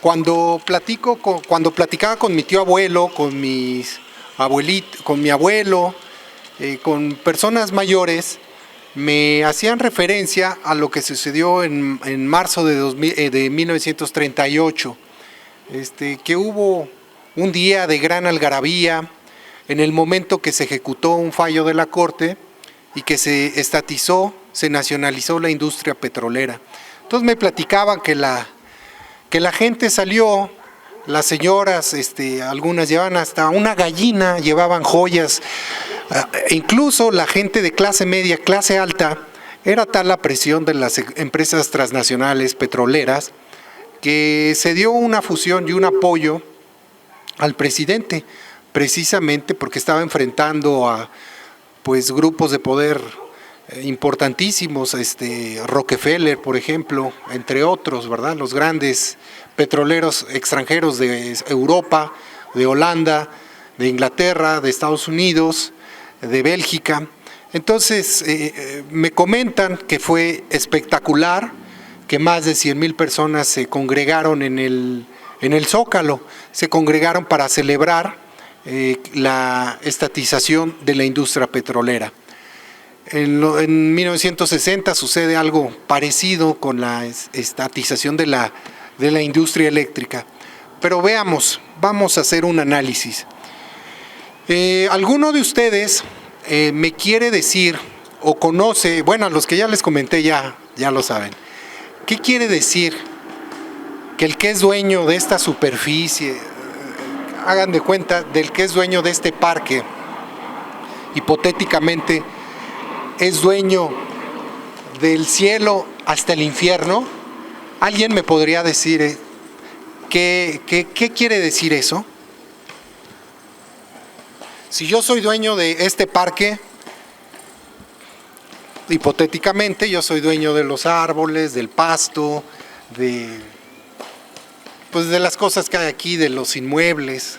Cuando platicaba con mi tío abuelo, con mi abuelo, con personas mayores, me hacían referencia a lo que sucedió en marzo de 1938, que hubo un día de gran algarabía en el momento que se ejecutó un fallo de la Corte y que se estatizó, se nacionalizó la industria petrolera. Entonces me platicaban que la gente salió, las señoras, algunas llevaban hasta una gallina, llevaban joyas, incluso la gente de clase media, clase alta, era tal la presión de las empresas transnacionales petroleras que se dio una fusión y un apoyo al presidente, precisamente porque estaba enfrentando a grupos de poder importantísimos, Rockefeller, por ejemplo, entre otros, ¿verdad? Los grandes petroleros extranjeros de Europa, de Holanda, de Inglaterra, de Estados Unidos, de Bélgica. Entonces, me comentan que fue espectacular, que más de 100,000 personas se congregaron en el Zócalo, se congregaron para celebrar la estatización de la industria petrolera. En 1960 sucede algo parecido con la estatización de la industria eléctrica. Pero veamos, vamos a hacer un análisis. ¿Alguno de ustedes me quiere decir o conoce, bueno, a los que ya les comenté ya lo saben, qué quiere decir que el que es dueño de esta superficie, hagan de cuenta, del que es dueño de este parque, hipotéticamente, es dueño del cielo hasta el infierno? ¿Alguien me podría decir qué quiere decir eso? Si yo soy dueño de este parque, hipotéticamente yo soy dueño de los árboles, del pasto, de las cosas que hay aquí, de los inmuebles.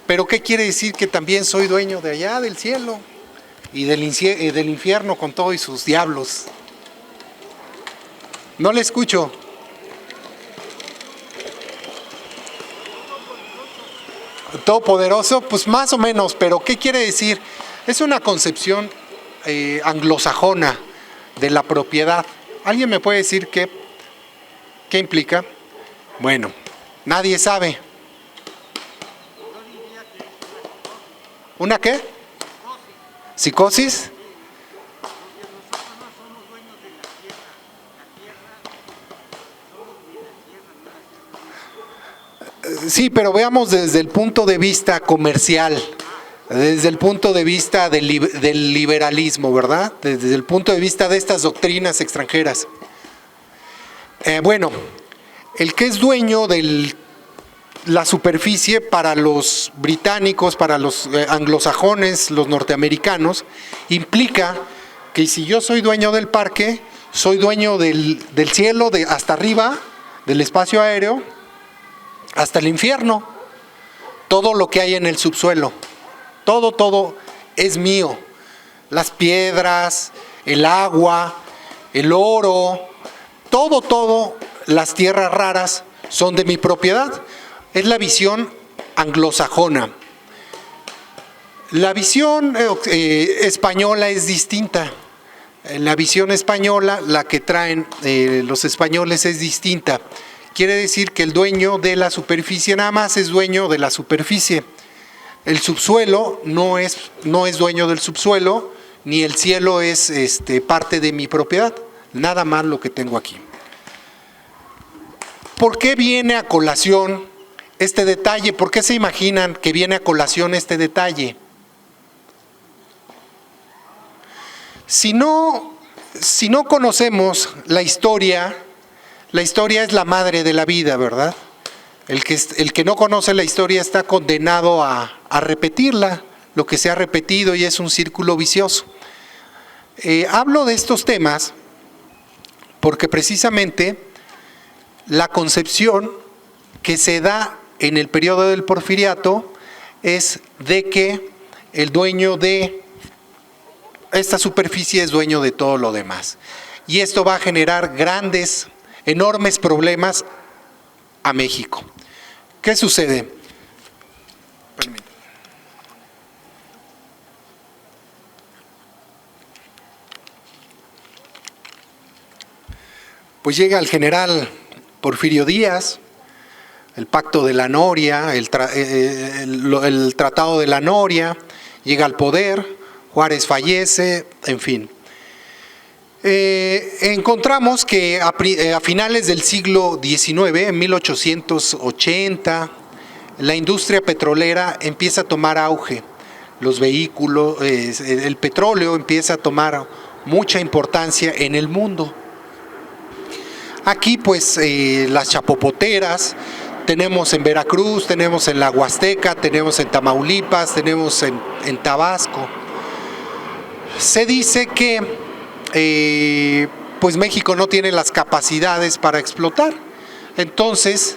Pero ¿qué quiere decir que también soy dueño de allá, del cielo y del infierno con todo y sus diablos? No le escucho. Todopoderoso, pues más o menos, pero ¿qué quiere decir? Es una concepción anglosajona de la propiedad. ¿Alguien me puede decir qué implica? Bueno, nadie sabe. ¿Una qué? ¿Psicosis? Sí, pero veamos desde el punto de vista comercial, desde el punto de vista del liberalismo, ¿verdad? Desde el punto de vista de estas doctrinas extranjeras. Bueno, el que es dueño de la superficie para los británicos, para los anglosajones, los norteamericanos, implica que si yo soy dueño del parque, soy dueño del cielo, hasta arriba, del espacio aéreo, hasta el infierno. Todo lo que hay en el subsuelo, todo es mío. Las piedras, el agua, el oro, todo, las tierras raras son de mi propiedad. Es la visión anglosajona. La visión española es distinta. La visión española, la que traen los españoles, es distinta. Quiere decir que el dueño de la superficie nada más es dueño de la superficie. El subsuelo no es dueño del subsuelo, ni el cielo es parte de mi propiedad. Nada más lo que tengo aquí. ¿Por qué viene a colación este detalle? ¿Por qué se imaginan que viene a colación este detalle? Si no conocemos la historia es la madre de la vida, ¿verdad? El que no conoce la historia está condenado a repetirla, lo que se ha repetido, y es un círculo vicioso. Hablo de estos temas porque precisamente la concepción que se da en el periodo del Porfiriato es de que el dueño de esta superficie es dueño de todo lo demás. Y esto va a generar enormes problemas a México. ¿Qué sucede? Permítame. Pues llega el general Porfirio Díaz, el Pacto de la Noria, el Tratado de la Noria, llega al poder, Juárez fallece, en fin. Encontramos que a finales del siglo XIX, en 1880, la industria petrolera empieza a tomar auge. Los vehículos, el petróleo empieza a tomar mucha importancia en el mundo. Aquí pues las chapopoteras, tenemos en Veracruz, tenemos en la Huasteca, tenemos en Tamaulipas, tenemos en Tabasco. Se dice que pues México no tiene las capacidades para explotar. Entonces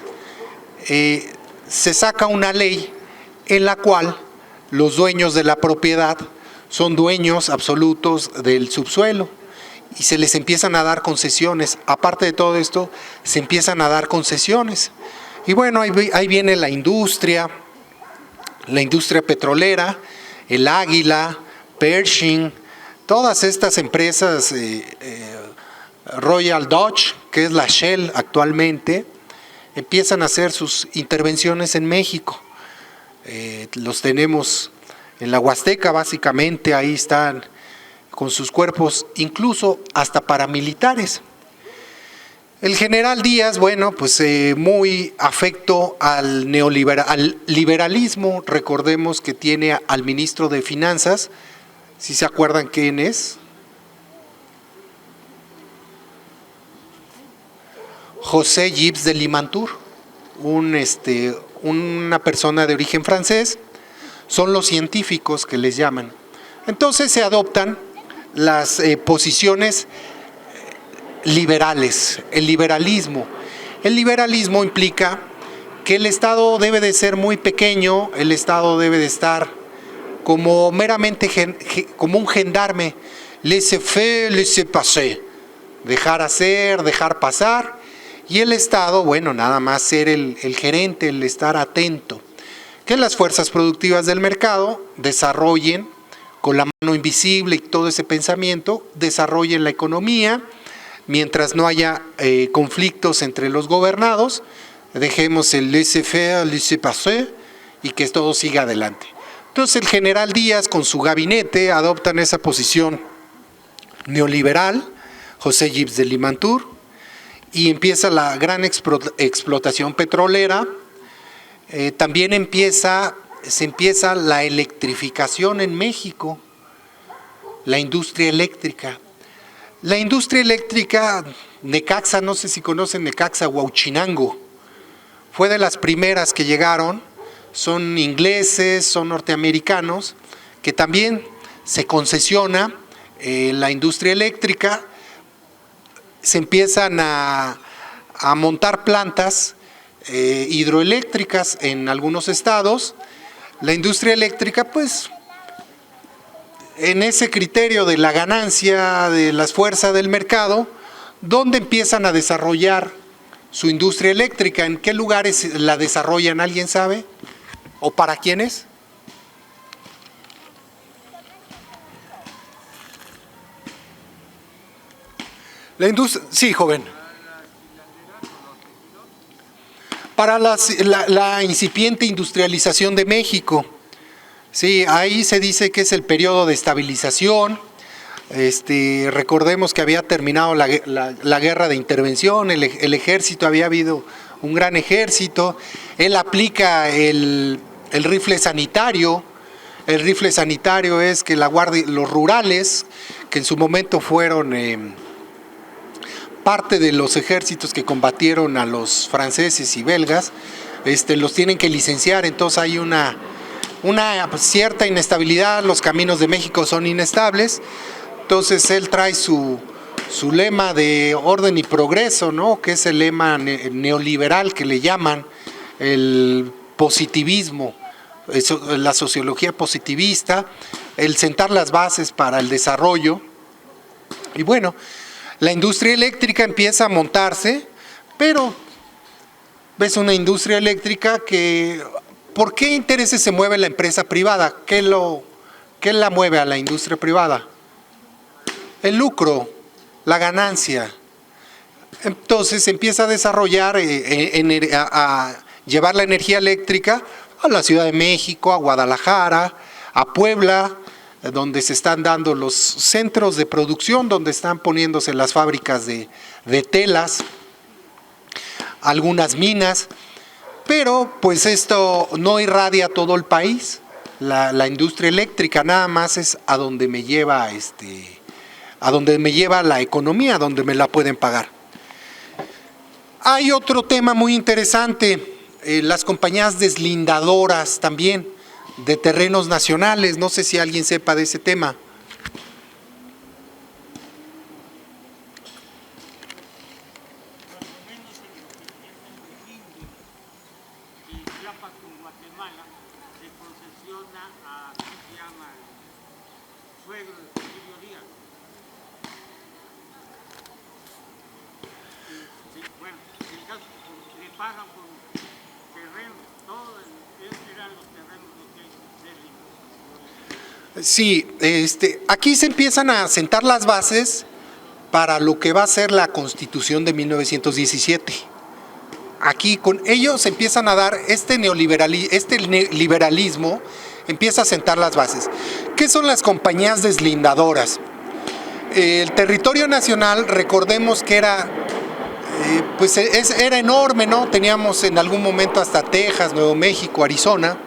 se saca una ley en la cual los dueños de la propiedad son dueños absolutos del subsuelo y se les empiezan a dar concesiones. Aparte de todo esto, se empiezan a dar concesiones. Y bueno, ahí viene la industria petrolera, el Águila, Pershing, todas estas empresas, Royal Dutch, que es la Shell actualmente, empiezan a hacer sus intervenciones en México. Los tenemos en la Huasteca, básicamente, ahí están con sus cuerpos, incluso hasta paramilitares. El general Díaz, bueno, pues muy afecto al liberalismo, recordemos que tiene al ministro de Finanzas, si se acuerdan quién es, José Yves de Limantour, una persona de origen francés, son los científicos que les llaman. Entonces se adoptan las posiciones liberales, el liberalismo. El liberalismo implica que el Estado debe de ser muy pequeño, el Estado debe de estar como meramente como un gendarme, laissez-faire, laissez-passer, dejar hacer, dejar pasar, y el Estado, bueno, nada más ser el gerente, el estar atento, que las fuerzas productivas del mercado desarrollen con la mano invisible y todo ese pensamiento, desarrollen la economía, mientras no haya conflictos entre los gobernados, dejemos el laissez-faire, laissez-passer y que todo siga adelante. Entonces el general Díaz con su gabinete adoptan esa posición neoliberal, José Yves de Limantour, y empieza la gran explotación petrolera. También se empieza la electrificación en México, la industria eléctrica. La industria eléctrica, Necaxa, no sé si conocen Necaxa, Huauchinango, fue de las primeras que llegaron, son ingleses, son norteamericanos, que también se concesiona la industria eléctrica, se empiezan a montar plantas hidroeléctricas en algunos estados. La industria eléctrica, pues, en ese criterio de la ganancia, de las fuerzas del mercado, ¿dónde empiezan a desarrollar su industria eléctrica? ¿En qué lugares la desarrollan? ¿Alguien sabe? ¿O para quiénes? La industria, sí, joven. Para la incipiente industrialización de México. Sí, ahí se dice que es el periodo de estabilización. Recordemos que había terminado la guerra de intervención, el ejército, había habido un gran ejército. Él aplica el rifle sanitario. El rifle sanitario es que los rurales, que en su momento fueron parte de los ejércitos que combatieron a los franceses y belgas, los tienen que licenciar. Entonces hay una cierta inestabilidad, los caminos de México son inestables. Entonces él trae su lema de orden y progreso, ¿no? Que es el lema neoliberal que le llaman, el positivismo, la sociología positivista, el sentar las bases para el desarrollo. Y bueno, la industria eléctrica empieza a montarse, pero es una industria eléctrica que, ¿por qué intereses se mueve la empresa privada? ¿Qué la mueve a la industria privada? El lucro, la ganancia. Entonces empieza a desarrollar, a llevar la energía eléctrica a la Ciudad de México, a Guadalajara, a Puebla, donde se están dando los centros de producción, donde están poniéndose las fábricas de telas, algunas minas, pero pues esto no irradia a todo el país. La industria eléctrica nada más es a donde me lleva la economía, donde me la pueden pagar. Hay otro tema muy interesante, las compañías deslindadoras también de terrenos nacionales. No sé si alguien sepa de ese tema. Sí, aquí se empiezan a sentar las bases para lo que va a ser la Constitución de 1917. Aquí con ellos se empiezan a dar este liberalismo, empieza a sentar las bases. ¿Qué son las compañías deslindadoras? El territorio nacional, recordemos que era enorme, ¿no? Teníamos en algún momento hasta Texas, Nuevo México, Arizona,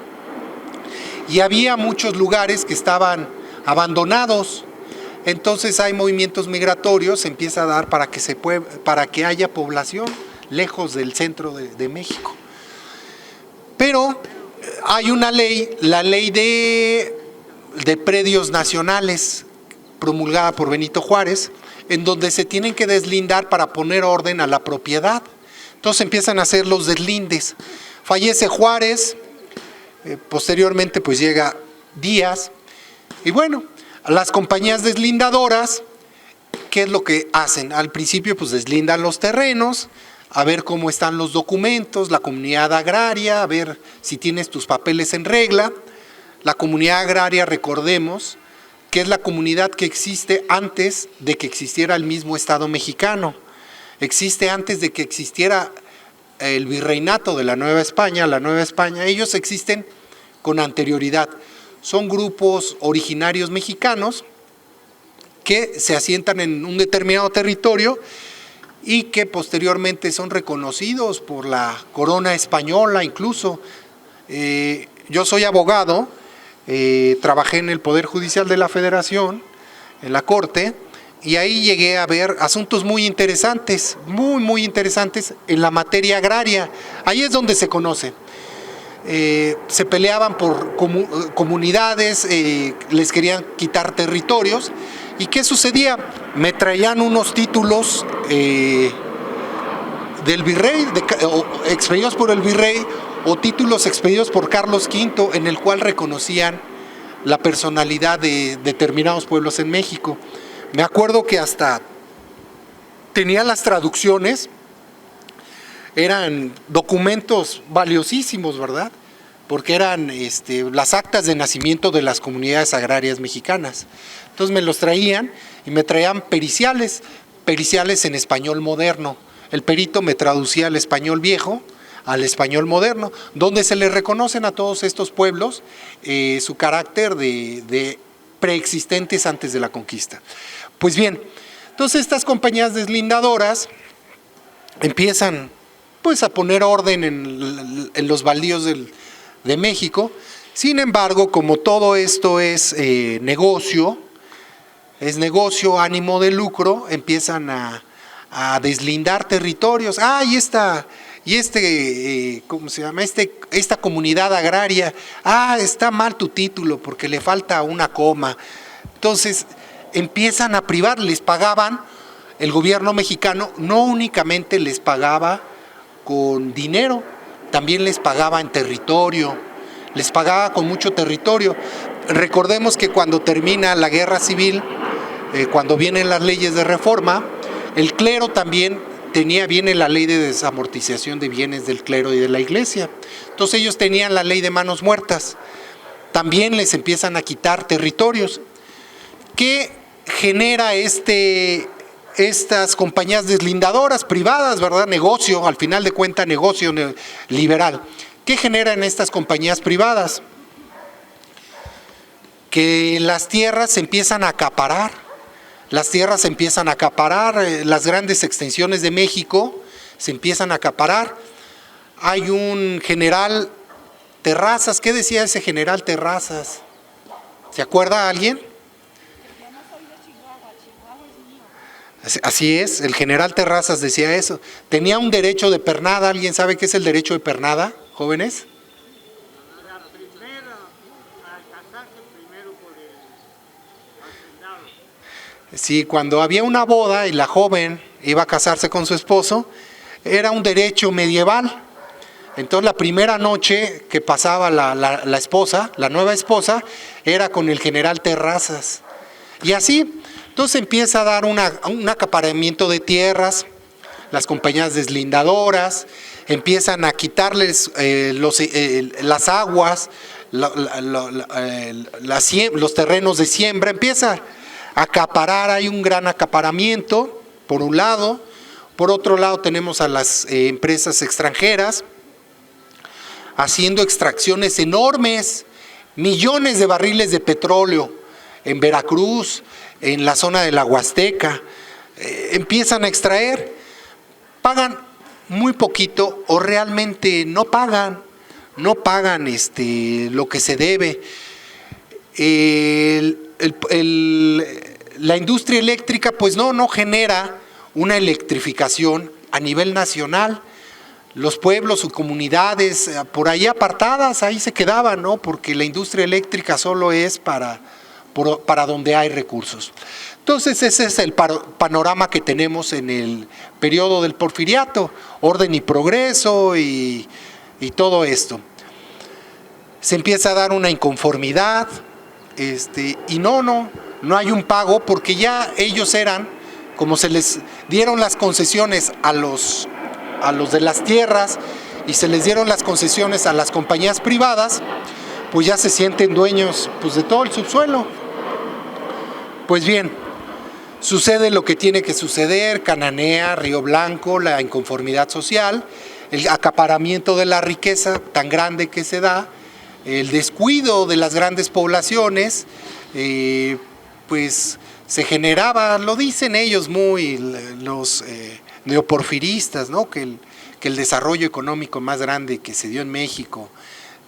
y había muchos lugares que estaban abandonados. Entonces hay movimientos migratorios, se empieza a dar para que haya población lejos del centro de México. Pero hay una ley, la ley de predios nacionales, promulgada por Benito Juárez, en donde se tienen que deslindar para poner orden a la propiedad. Entonces empiezan a hacer los deslindes. Fallece Juárez, posteriormente pues llega Díaz, y bueno, las compañías deslindadoras, ¿qué es lo que hacen? Al principio pues deslindan los terrenos, a ver cómo están los documentos, la comunidad agraria, a ver si tienes tus papeles en regla. La comunidad agraria, recordemos, que es la comunidad que existe antes de que existiera el mismo Estado mexicano. Existe antes de que existiera el virreinato de la Nueva España, ellos existen con anterioridad. Son grupos originarios mexicanos que se asientan en un determinado territorio y que posteriormente son reconocidos por la corona española incluso. Yo soy abogado, trabajé en el Poder Judicial de la Federación, en la Corte, y ahí llegué a ver asuntos muy interesantes, muy interesantes en la materia agraria. Ahí es donde se conoce. Se peleaban por comunidades, les querían quitar territorios. ¿Y qué sucedía? Me traían unos títulos del virrey, expedidos por el virrey, o títulos expedidos por Carlos V, en el cual reconocían la personalidad de determinados pueblos en México. Me acuerdo que hasta tenía las traducciones, eran documentos valiosísimos, ¿verdad? Porque eran las actas de nacimiento de las comunidades agrarias mexicanas. Entonces me los traían y me traían periciales en español moderno. El perito me traducía al español viejo, al español moderno, donde se les reconocen a todos estos pueblos su carácter de preexistentes antes de la conquista. Pues bien, entonces estas compañías deslindadoras empiezan pues a poner orden en los baldíos de México. Sin embargo, como todo esto es negocio, ánimo de lucro, empiezan a deslindar territorios. ¿Cómo se llama? Esta comunidad agraria, está mal tu título porque le falta una coma. Entonces empiezan a privar, les pagaban, el gobierno mexicano no únicamente les pagaba con dinero, también les pagaba en territorio, les pagaba con mucho territorio. Recordemos que cuando termina la guerra civil, cuando vienen las leyes de reforma, el clero también viene la ley de desamortización de bienes del clero y de la iglesia. Entonces ellos tenían la ley de manos muertas. También les empiezan a quitar territorios. ¿Qué genera estas compañías deslindadoras privadas, verdad? Negocio, al final de cuentas, negocio liberal. ¿Qué generan estas compañías privadas? Que las tierras se empiezan a acaparar. Las grandes extensiones de México se empiezan a acaparar. Hay un general Terrazas, ¿qué decía ese general Terrazas? ¿Se acuerda alguien? Así es, el general Terrazas decía eso. Tenía un derecho de pernada. ¿Alguien sabe qué es el derecho de pernada, jóvenes? Sí, cuando había una boda y la joven iba a casarse con su esposo, era un derecho medieval. Entonces la primera noche que pasaba la esposa, la nueva esposa, era con el general Terrazas. Y así, entonces empieza a dar un acaparamiento de tierras, las compañías deslindadoras, empiezan a quitarles las aguas, los terrenos de siembra, empieza a acaparar, hay un gran acaparamiento, por un lado. Por otro lado tenemos a las empresas extranjeras, haciendo extracciones enormes, millones de barriles de petróleo en Veracruz, en la zona de la Huasteca, empiezan a extraer, pagan muy poquito o realmente no pagan lo que se debe. La industria eléctrica pues no genera una electrificación a nivel nacional. Los pueblos o comunidades por ahí apartadas, ahí se quedaban, ¿no? Porque la industria eléctrica solo es para donde hay recursos. Entonces ese es el panorama que tenemos en el periodo del Porfiriato, orden y progreso y todo esto. Se empieza a dar una inconformidad, y no hay un pago porque ya ellos eran, como se les dieron las concesiones a los de las tierras y se les dieron las concesiones a las compañías privadas, pues ya se sienten dueños pues de todo el subsuelo. Pues bien, sucede lo que tiene que suceder, Cananea, Río Blanco, la inconformidad social, el acaparamiento de la riqueza tan grande que se da, el descuido de las grandes poblaciones, pues se generaba, lo dicen ellos muy, los neoporfiristas, ¿no? que el desarrollo económico más grande que se dio en México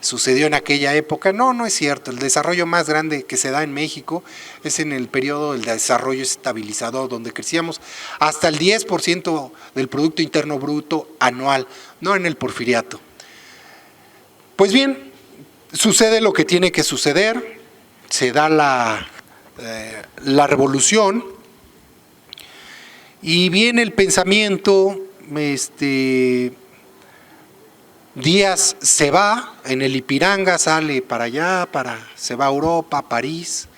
sucedió en aquella época. No es cierto. El desarrollo más grande que se da en México es en el periodo del desarrollo estabilizador, donde crecíamos hasta el 10% del Producto Interno Bruto anual, no en el Porfiriato. Pues bien, sucede lo que tiene que suceder, se da la revolución y viene el pensamiento. Díaz se va, en el Ipiranga sale para allá, se va a Europa, a París.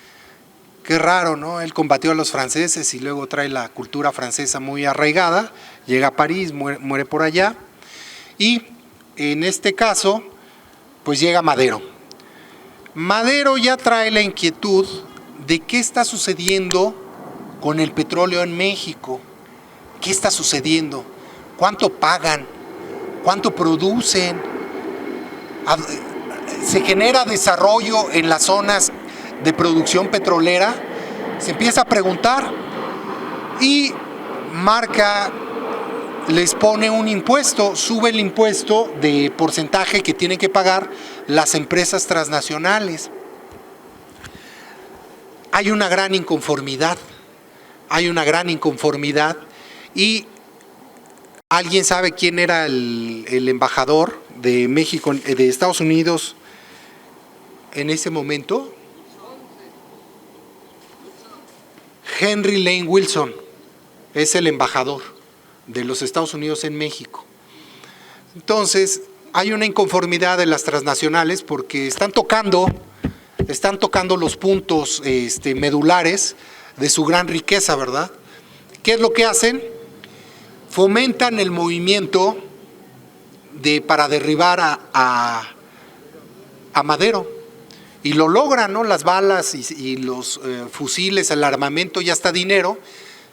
Qué raro, ¿no? Él combatió a los franceses y luego trae la cultura francesa muy arraigada, llega a París, muere por allá. Y en este caso, pues llega Madero. Madero ya trae la inquietud de qué está sucediendo con el petróleo en México. ¿Qué está sucediendo? ¿Cuánto pagan? ¿Cuánto producen? ¿Se genera desarrollo en las zonas de producción petrolera? Se empieza a preguntar y les pone un impuesto, sube el impuesto de porcentaje que tienen que pagar las empresas transnacionales. Hay una gran inconformidad y ¿alguien sabe quién era el embajador de México, de Estados Unidos en ese momento? Henry Lane Wilson es el embajador de los Estados Unidos en México. Entonces, hay una inconformidad de las transnacionales porque están tocando los puntos medulares de su gran riqueza, ¿verdad? ¿Qué es lo que hacen? fomentan el movimiento para derribar a Madero, y lo logran, ¿no? Las balas y los fusiles, el armamento y hasta dinero.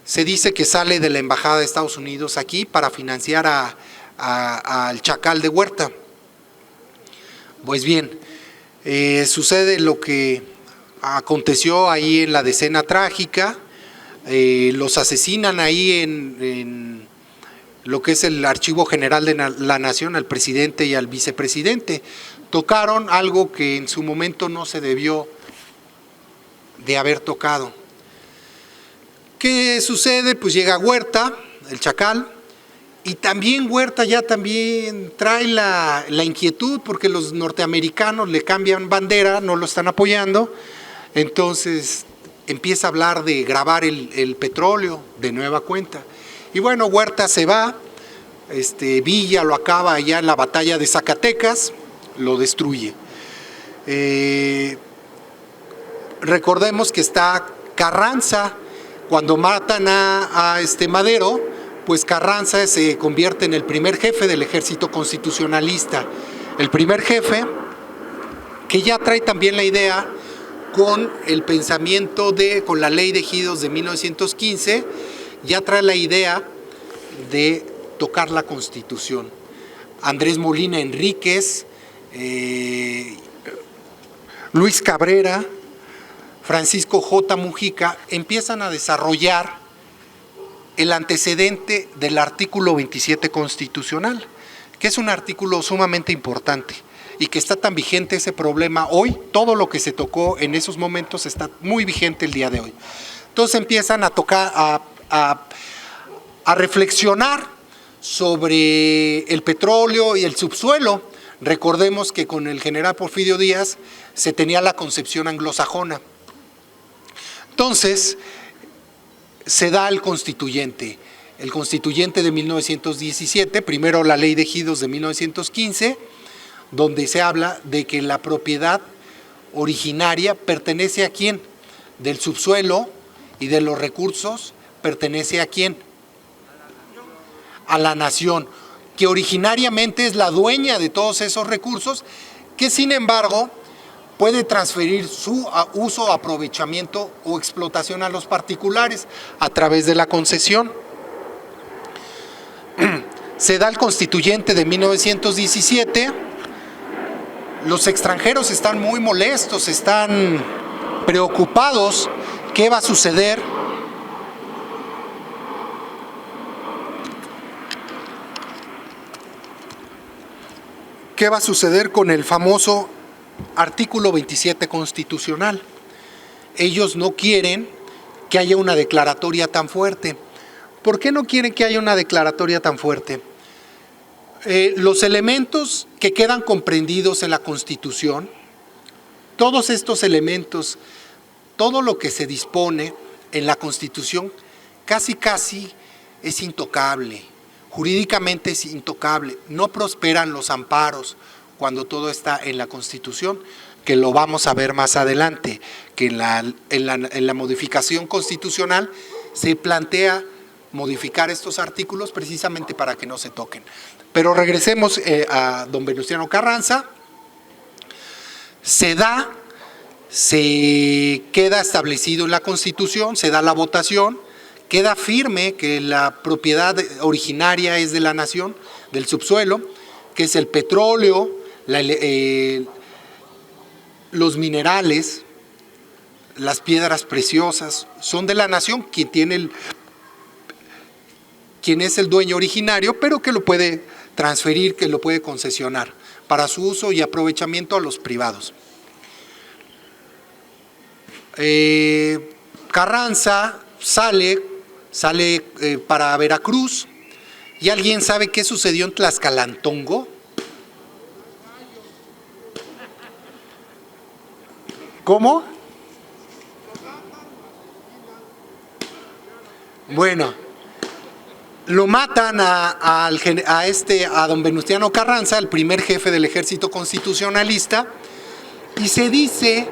Se dice que sale de la embajada de Estados Unidos aquí para financiar al Chacal de Huerta. Pues bien, sucede lo que aconteció ahí en la Decena Trágica. Los asesinan ahí en lo que es el Archivo General de la Nación, al presidente y al vicepresidente. Tocaron algo que en su momento no se debió de haber tocado. ¿Qué sucede? Pues llega Huerta, el Chacal, y también Huerta ya también trae la inquietud porque los norteamericanos le cambian bandera, no lo están apoyando, entonces empieza a hablar de grabar el petróleo de nueva cuenta. Y bueno, Huerta se va, Villa lo acaba allá en la batalla de Zacatecas, lo destruye. Recordemos que está Carranza. Cuando matan a Madero, pues Carranza se convierte en el primer jefe del ejército constitucionalista. El primer jefe que ya trae también la idea con el pensamiento con la ley de ejidos de 1915, ya trae la idea de tocar la Constitución. Andrés Molina Enríquez, Luis Cabrera, Francisco J. Mujica empiezan a desarrollar el antecedente del artículo 27 constitucional, que es un artículo sumamente importante y que está tan vigente ese problema hoy. Todo lo que se tocó en esos momentos está muy vigente el día de hoy. Entonces empiezan a tocar, a reflexionar sobre el petróleo y el subsuelo. Recordemos que con el general Porfirio Díaz se tenía la concepción anglosajona. Entonces, se da el constituyente de 1917, primero la ley de ejidos de 1915, donde se habla de que la propiedad originaria pertenece a quién, del subsuelo y de los recursos pertenece a quién, a la nación, que originariamente es la dueña de todos esos recursos, que sin embargo puede transferir su uso, aprovechamiento o explotación a los particulares a través de la concesión. Se da el constituyente de 1917, los extranjeros están muy molestos, están preocupados. ¿Qué va a suceder? ¿Qué va a suceder con el famoso artículo 27 constitucional? Ellos no quieren que haya una declaratoria tan fuerte. ¿Por qué no quieren que haya una declaratoria tan fuerte? Los elementos que quedan comprendidos en la Constitución, todos estos elementos, todo lo que se dispone en la Constitución, casi es intocable. Jurídicamente es intocable. No prosperan los amparos cuando todo está en la Constitución, que lo vamos a ver más adelante, que en la modificación constitucional se plantea modificar estos artículos precisamente para que no se toquen. Pero regresemos a don Venustiano Carranza. Se queda establecido en la Constitución, se da la votación, queda firme que la propiedad originaria es de la nación, del subsuelo, que es el petróleo, los minerales, las piedras preciosas, son de la nación, quien es el dueño originario, pero que lo puede transferir, que lo puede concesionar para su uso y aprovechamiento a los privados. Carranza sale para Veracruz. ¿Y alguien sabe qué sucedió en Tlaxcalantongo? ¿Cómo? Bueno, lo matan a don Venustiano Carranza, el primer jefe del ejército constitucionalista, y se dice,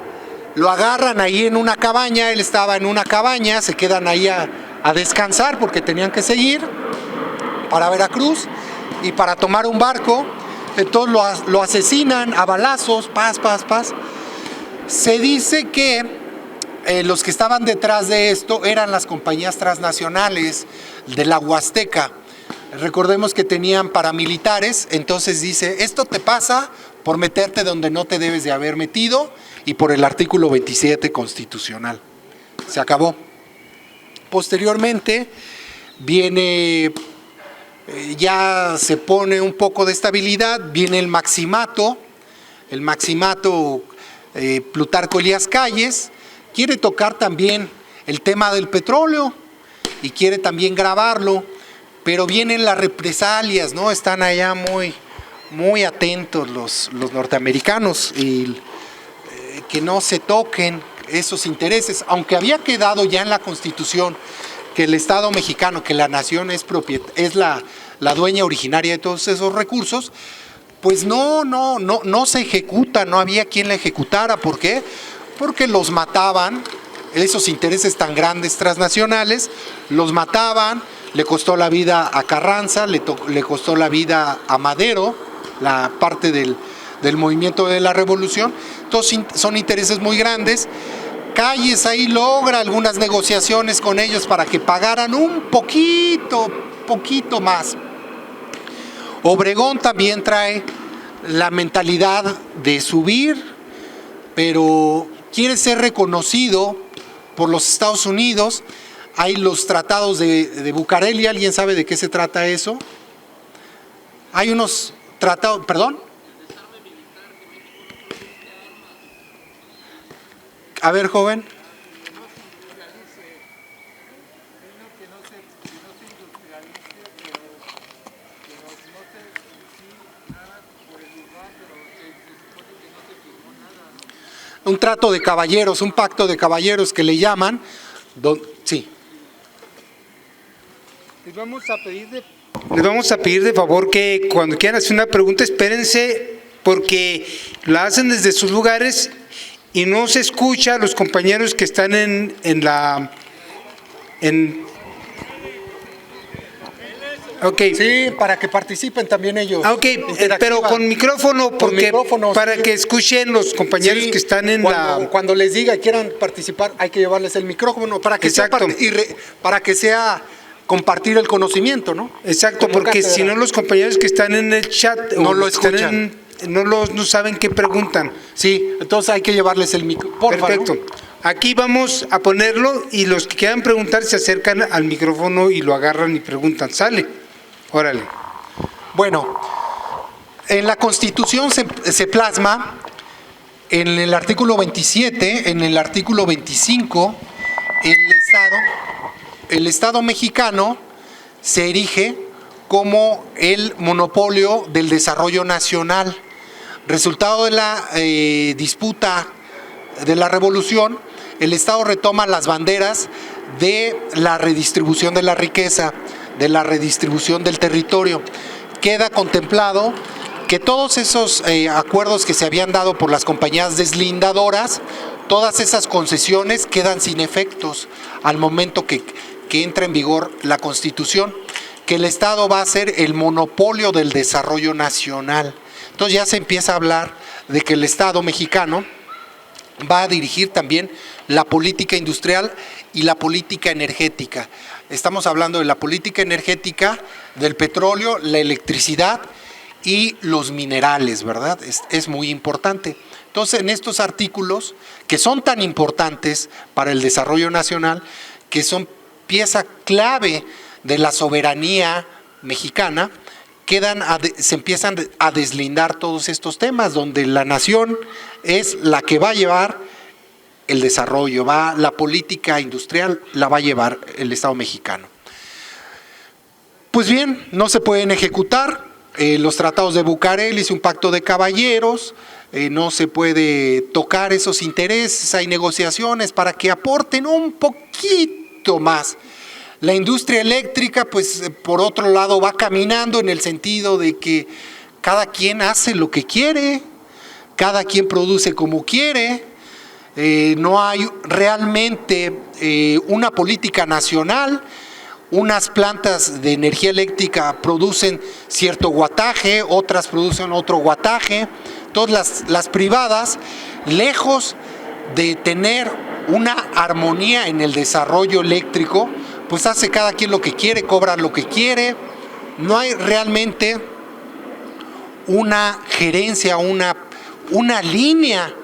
lo agarran ahí en una cabaña, él estaba en una cabaña, se quedan ahí a descansar porque tenían que seguir, para Veracruz y para tomar un barco. Entonces lo asesinan a balazos, paz. Se dice que los que estaban detrás de esto eran las compañías transnacionales de la Huasteca. Recordemos que tenían paramilitares, entonces dice, esto te pasa por meterte donde no te debes de haber metido y por el artículo 27 constitucional. Se acabó. Posteriormente viene, ya se pone un poco de estabilidad, viene el maximato Plutarco Elías Calles, quiere tocar también el tema del petróleo y quiere también grabarlo, pero vienen las represalias, ¿no? Están allá muy atentos los norteamericanos y que no se toquen esos intereses, aunque había quedado ya en la Constitución que el Estado mexicano, que la nación es la dueña originaria de todos esos recursos, pues no se ejecuta, no había quien la ejecutara. ¿Por qué? Porque los mataban, esos intereses tan grandes transnacionales, los mataban, le costó la vida a Carranza, le costó la vida a Madero, la parte del movimiento de la revolución. Entonces son intereses muy grandes. Calles ahí logra algunas negociaciones con ellos para que pagaran un poquito más. Obregón también trae la mentalidad de subir, pero quiere ser reconocido por los Estados Unidos. Hay los tratados de Bucareli. ¿Alguien sabe de qué se trata eso? Hay unos tratados, ¿perdón? A ver, joven. Un trato de caballeros, un pacto de caballeros que le llaman. Sí. Les vamos a pedir de favor que cuando quieran hacer una pregunta, espérense, porque la hacen desde sus lugares y no se escucha a los compañeros que están Ok. Sí, para que participen también ellos. Ok, pero con micrófono, porque para sí, que escuchen los compañeros sí, que están en cuando les diga y quieran participar, hay que llevarles el micrófono para que Exacto. para que sea compartir el conocimiento, ¿no? Exacto, como porque cátedra. Si no los compañeros que están en el chat no o lo están escuchan. no saben qué preguntan. Sí, entonces hay que llevarles el micrófono. Perfecto. ¿No? Aquí vamos a ponerlo y los que quieran preguntar se acercan al micrófono y lo agarran y preguntan. ¿Sale? Órale. Bueno, en la Constitución se plasma en el artículo 27, en el artículo 25, el Estado mexicano se erige como el monopolio del desarrollo nacional. Resultado de la disputa de la revolución, el Estado retoma las banderas de la redistribución de la riqueza, de la redistribución del territorio. Queda contemplado que todos esos acuerdos que se habían dado por las compañías deslindadoras, todas esas concesiones quedan sin efectos al momento que entra en vigor la Constitución, que el Estado va a ser el monopolio del desarrollo nacional. Entonces ya se empieza a hablar de que el Estado mexicano va a dirigir también la política industrial y la política energética. Estamos hablando de la política energética, del petróleo, la electricidad y los minerales, ¿verdad? Es muy importante. Entonces, en estos artículos, que son tan importantes para el desarrollo nacional, que son pieza clave de la soberanía mexicana, se empiezan a deslindar todos estos temas, donde la nación es la que va a llevar el desarrollo, la política industrial la va a llevar el Estado mexicano. Pues bien, no se pueden ejecutar los tratados de Bucareli, es un pacto de caballeros, no se puede tocar esos intereses, hay negociaciones para que aporten un poquito más. La industria eléctrica, pues por otro lado, va caminando en el sentido de que cada quien hace lo que quiere, cada quien produce como quiere, no hay realmente una política nacional, Unas plantas de energía eléctrica producen cierto wattaje, otras producen otro wattaje. Todas las privadas, lejos de tener una armonía en el desarrollo eléctrico, pues hace cada quien lo que quiere, cobra lo que quiere. No hay realmente una gerencia, una línea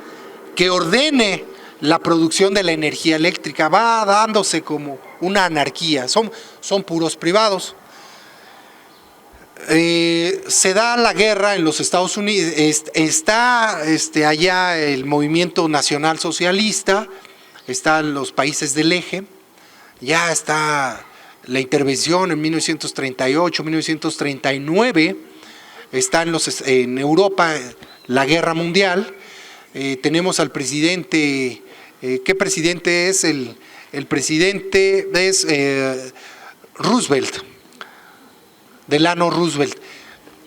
que ordene la producción de la energía eléctrica. Va dándose como una anarquía, son puros privados. Se da la guerra en los Estados Unidos, está allá el movimiento nacional socialista, están los países del eje, ya está la intervención en 1938, 1939, está en Europa la guerra mundial. Tenemos al presidente, ¿qué presidente es? El presidente es Roosevelt, Delano Roosevelt.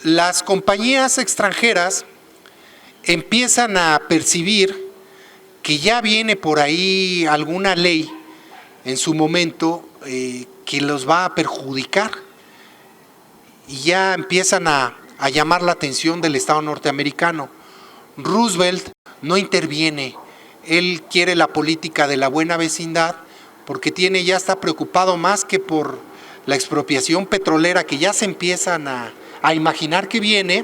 Las compañías extranjeras empiezan a percibir que ya viene por ahí alguna ley en su momento que los va a perjudicar, y ya empiezan a llamar la atención del Estado norteamericano. Roosevelt no interviene, él quiere la política de la buena vecindad, porque ya está preocupado más que por la expropiación petrolera que ya se empiezan a imaginar que viene.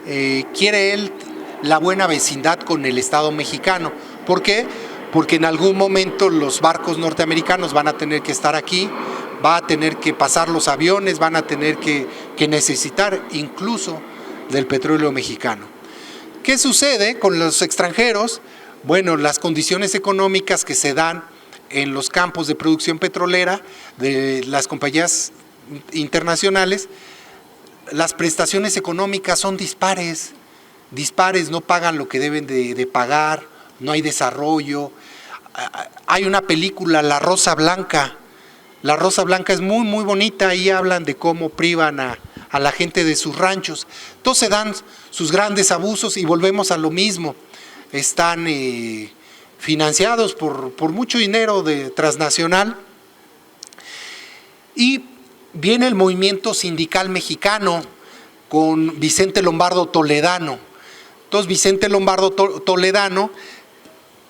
Quiere él la buena vecindad con el Estado mexicano. ¿Por qué? Porque en algún momento los barcos norteamericanos van a tener que estar aquí, va a tener que pasar los aviones, van a tener que necesitar incluso del petróleo mexicano. ¿Qué sucede con los extranjeros? Bueno, las condiciones económicas que se dan en los campos de producción petrolera de las compañías internacionales, las prestaciones económicas son dispares, no pagan lo que deben de pagar, no hay desarrollo. Hay una película, La Rosa Blanca. La Rosa Blanca es muy, muy bonita, ahí hablan de cómo privan a la gente de sus ranchos. Entonces se dan sus grandes abusos y volvemos a lo mismo. Están financiados por mucho dinero transnacional, y viene el movimiento sindical mexicano con Vicente Lombardo Toledano. Entonces Vicente Lombardo Toledano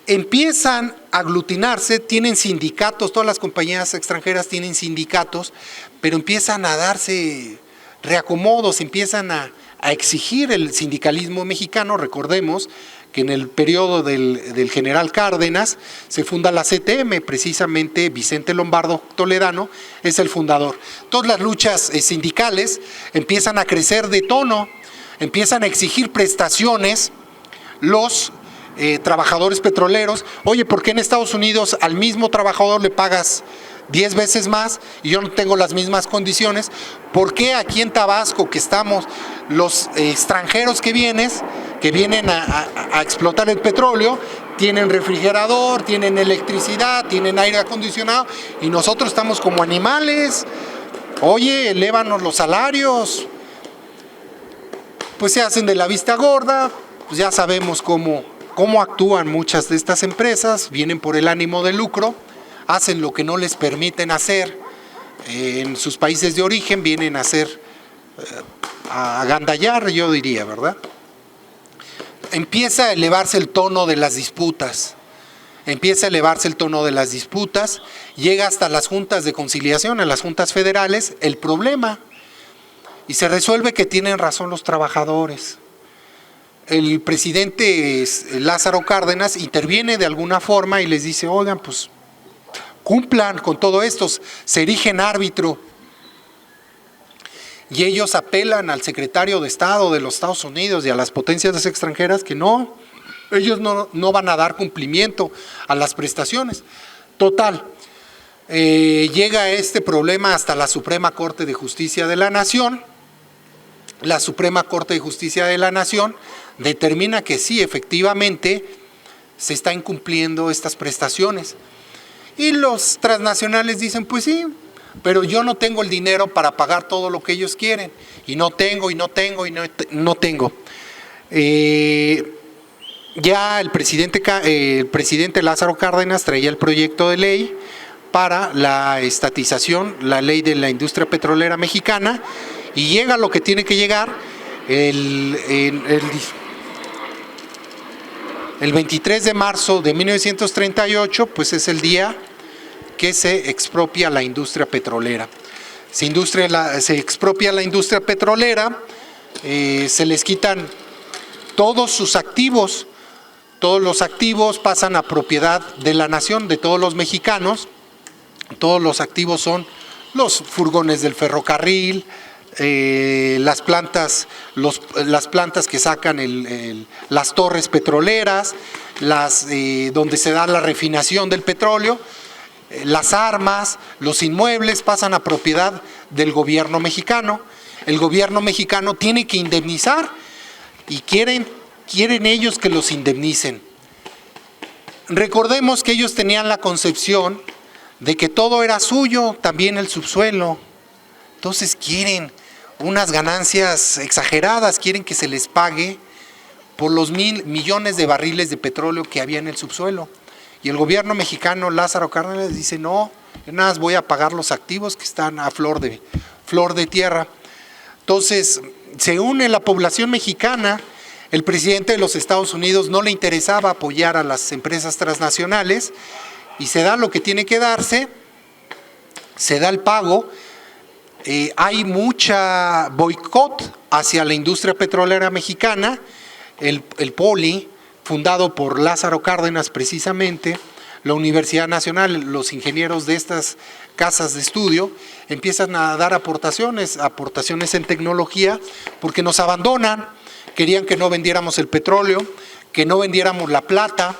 empiezan a aglutinarse, tienen sindicatos, todas las compañías extranjeras tienen sindicatos, pero empiezan a darse reacomodos, empiezan a exigir el sindicalismo mexicano. Recordemos que en el periodo del general Cárdenas se funda la CTM, precisamente Vicente Lombardo Toledano es el fundador. Todas las luchas sindicales empiezan a crecer de tono, empiezan a exigir prestaciones los trabajadores petroleros. Oye, ¿por qué en Estados Unidos al mismo trabajador le pagas 10 veces más y yo no tengo las mismas condiciones? ¿Por qué aquí en Tabasco, que estamos los extranjeros que vienen a explotar el petróleo, tienen refrigerador, tienen electricidad, tienen aire acondicionado, y nosotros estamos como animales? Oye, elévanos los salarios. Pues se hacen de la vista gorda. Pues ya sabemos cómo actúan muchas de estas empresas, vienen por el ánimo de lucro, hacen lo que no les permiten hacer en sus países de origen, vienen a hacer, a agandallar, yo diría, ¿verdad? Empieza a elevarse el tono de las disputas, llega hasta las juntas de conciliación, a las juntas federales, el problema, y se resuelve que tienen razón los trabajadores. El presidente Lázaro Cárdenas interviene de alguna forma y les dice: oigan, pues cumplan con todo esto, se erigen árbitro. Y ellos apelan al secretario de Estado de los Estados Unidos y a las potencias extranjeras que no, ellos no van a dar cumplimiento a las prestaciones. Total, llega este problema hasta la Suprema Corte de Justicia de la Nación. La Suprema Corte de Justicia de la Nación determina que sí, efectivamente, se está incumpliendo estas prestaciones. Y los transnacionales dicen: pues sí, pero yo no tengo el dinero para pagar todo lo que ellos quieren. Y no tengo. Ya el presidente Lázaro Cárdenas traía el proyecto de ley para la estatización, la ley de la industria petrolera mexicana, y llega lo que tiene que llegar el 23 de marzo de 1938, pues es el día que se expropia la industria petrolera. Se expropia la industria petrolera, se les quitan todos sus activos. Todos los activos pasan a propiedad de la nación, de todos los mexicanos. Todos los activos son los furgones del ferrocarril, las plantas que sacan las torres petroleras, donde se da la refinación del petróleo, las armas, los inmuebles pasan a propiedad del gobierno mexicano. El gobierno mexicano tiene que indemnizar y quieren ellos que los indemnicen. Recordemos que ellos tenían la concepción de que todo era suyo, también el subsuelo. Entonces quieren unas ganancias exageradas, quieren que se les pague por los millones de barriles de petróleo que había en el subsuelo. Y el gobierno mexicano, Lázaro Cárdenas, dice: no, yo nada más voy a pagar los activos que están a flor de tierra. Entonces se une la población mexicana. El presidente de los Estados Unidos no le interesaba apoyar a las empresas transnacionales y se da lo que tiene que darse, se da el pago. Hay mucha boicot hacia la industria petrolera mexicana. El POLI, fundado por Lázaro Cárdenas precisamente, la Universidad Nacional, los ingenieros de estas casas de estudio, empiezan a dar aportaciones en tecnología, porque nos abandonan. Querían que no vendiéramos el petróleo, que no vendiéramos la plata.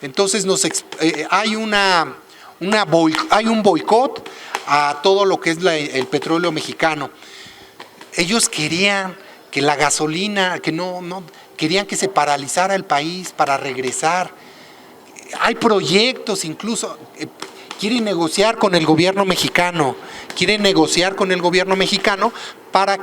Entonces hay un boicot a todo lo que es el petróleo mexicano. Ellos querían que la gasolina, querían que se paralizara el país para regresar. Hay proyectos incluso, quieren negociar con el gobierno mexicano, para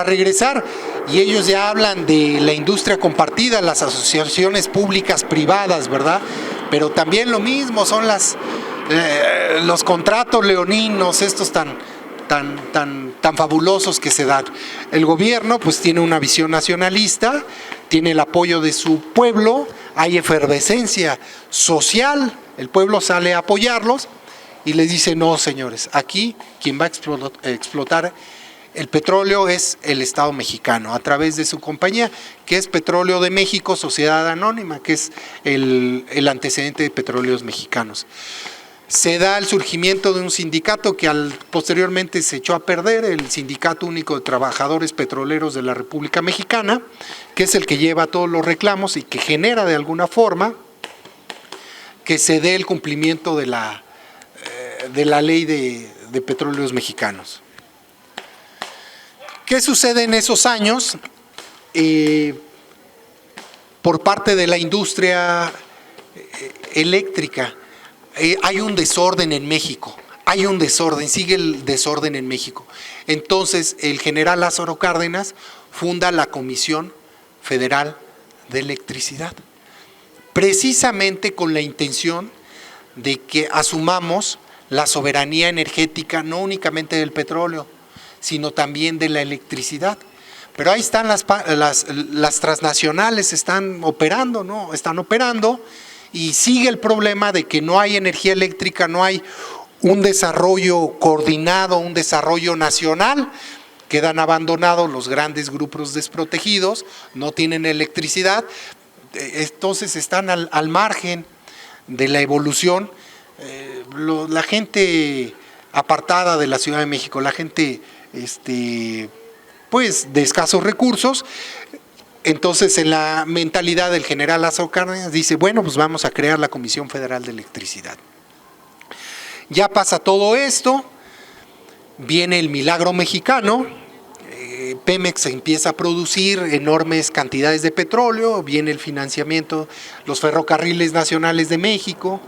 regresar, y ellos ya hablan de la industria compartida, las asociaciones públicas privadas, ¿verdad? Pero también lo mismo son los contratos leoninos, estos tan fabulosos que se dan. El gobierno pues tiene una visión nacionalista, tiene el apoyo de su pueblo, hay efervescencia social, el pueblo sale a apoyarlos y les dice: no, señores, aquí quien va a explotar el petróleo es el Estado mexicano, a través de su compañía, que es Petróleo de México, Sociedad Anónima, que es el antecedente de Petróleos Mexicanos. Se da el surgimiento de un sindicato que posteriormente se echó a perder, el Sindicato Único de Trabajadores Petroleros de la República Mexicana, que es el que lleva todos los reclamos y que genera de alguna forma que se dé el cumplimiento de la ley de petróleos mexicanos. ¿Qué sucede en esos años? Por parte de la industria eléctrica, hay un desorden en México, sigue el desorden en México. Entonces el general Lázaro Cárdenas funda la Comisión Federal de Electricidad, precisamente con la intención de que asumamos la soberanía energética, no únicamente del petróleo, sino también de la electricidad. Pero ahí están las transnacionales, están operando, ¿no? Están operando, y sigue el problema de que no hay energía eléctrica, no hay un desarrollo coordinado, un desarrollo nacional. Quedan abandonados los grandes grupos desprotegidos, no tienen electricidad, entonces están al margen de la evolución. La gente apartada de la Ciudad de México, la gente pues de escasos recursos. Entonces, en la mentalidad del general Lázaro Cárdenas dice: bueno, pues vamos a crear la Comisión Federal de Electricidad. Ya pasa todo esto, viene el milagro mexicano, Pemex empieza a producir enormes cantidades de petróleo, viene el financiamiento, los ferrocarriles nacionales de México,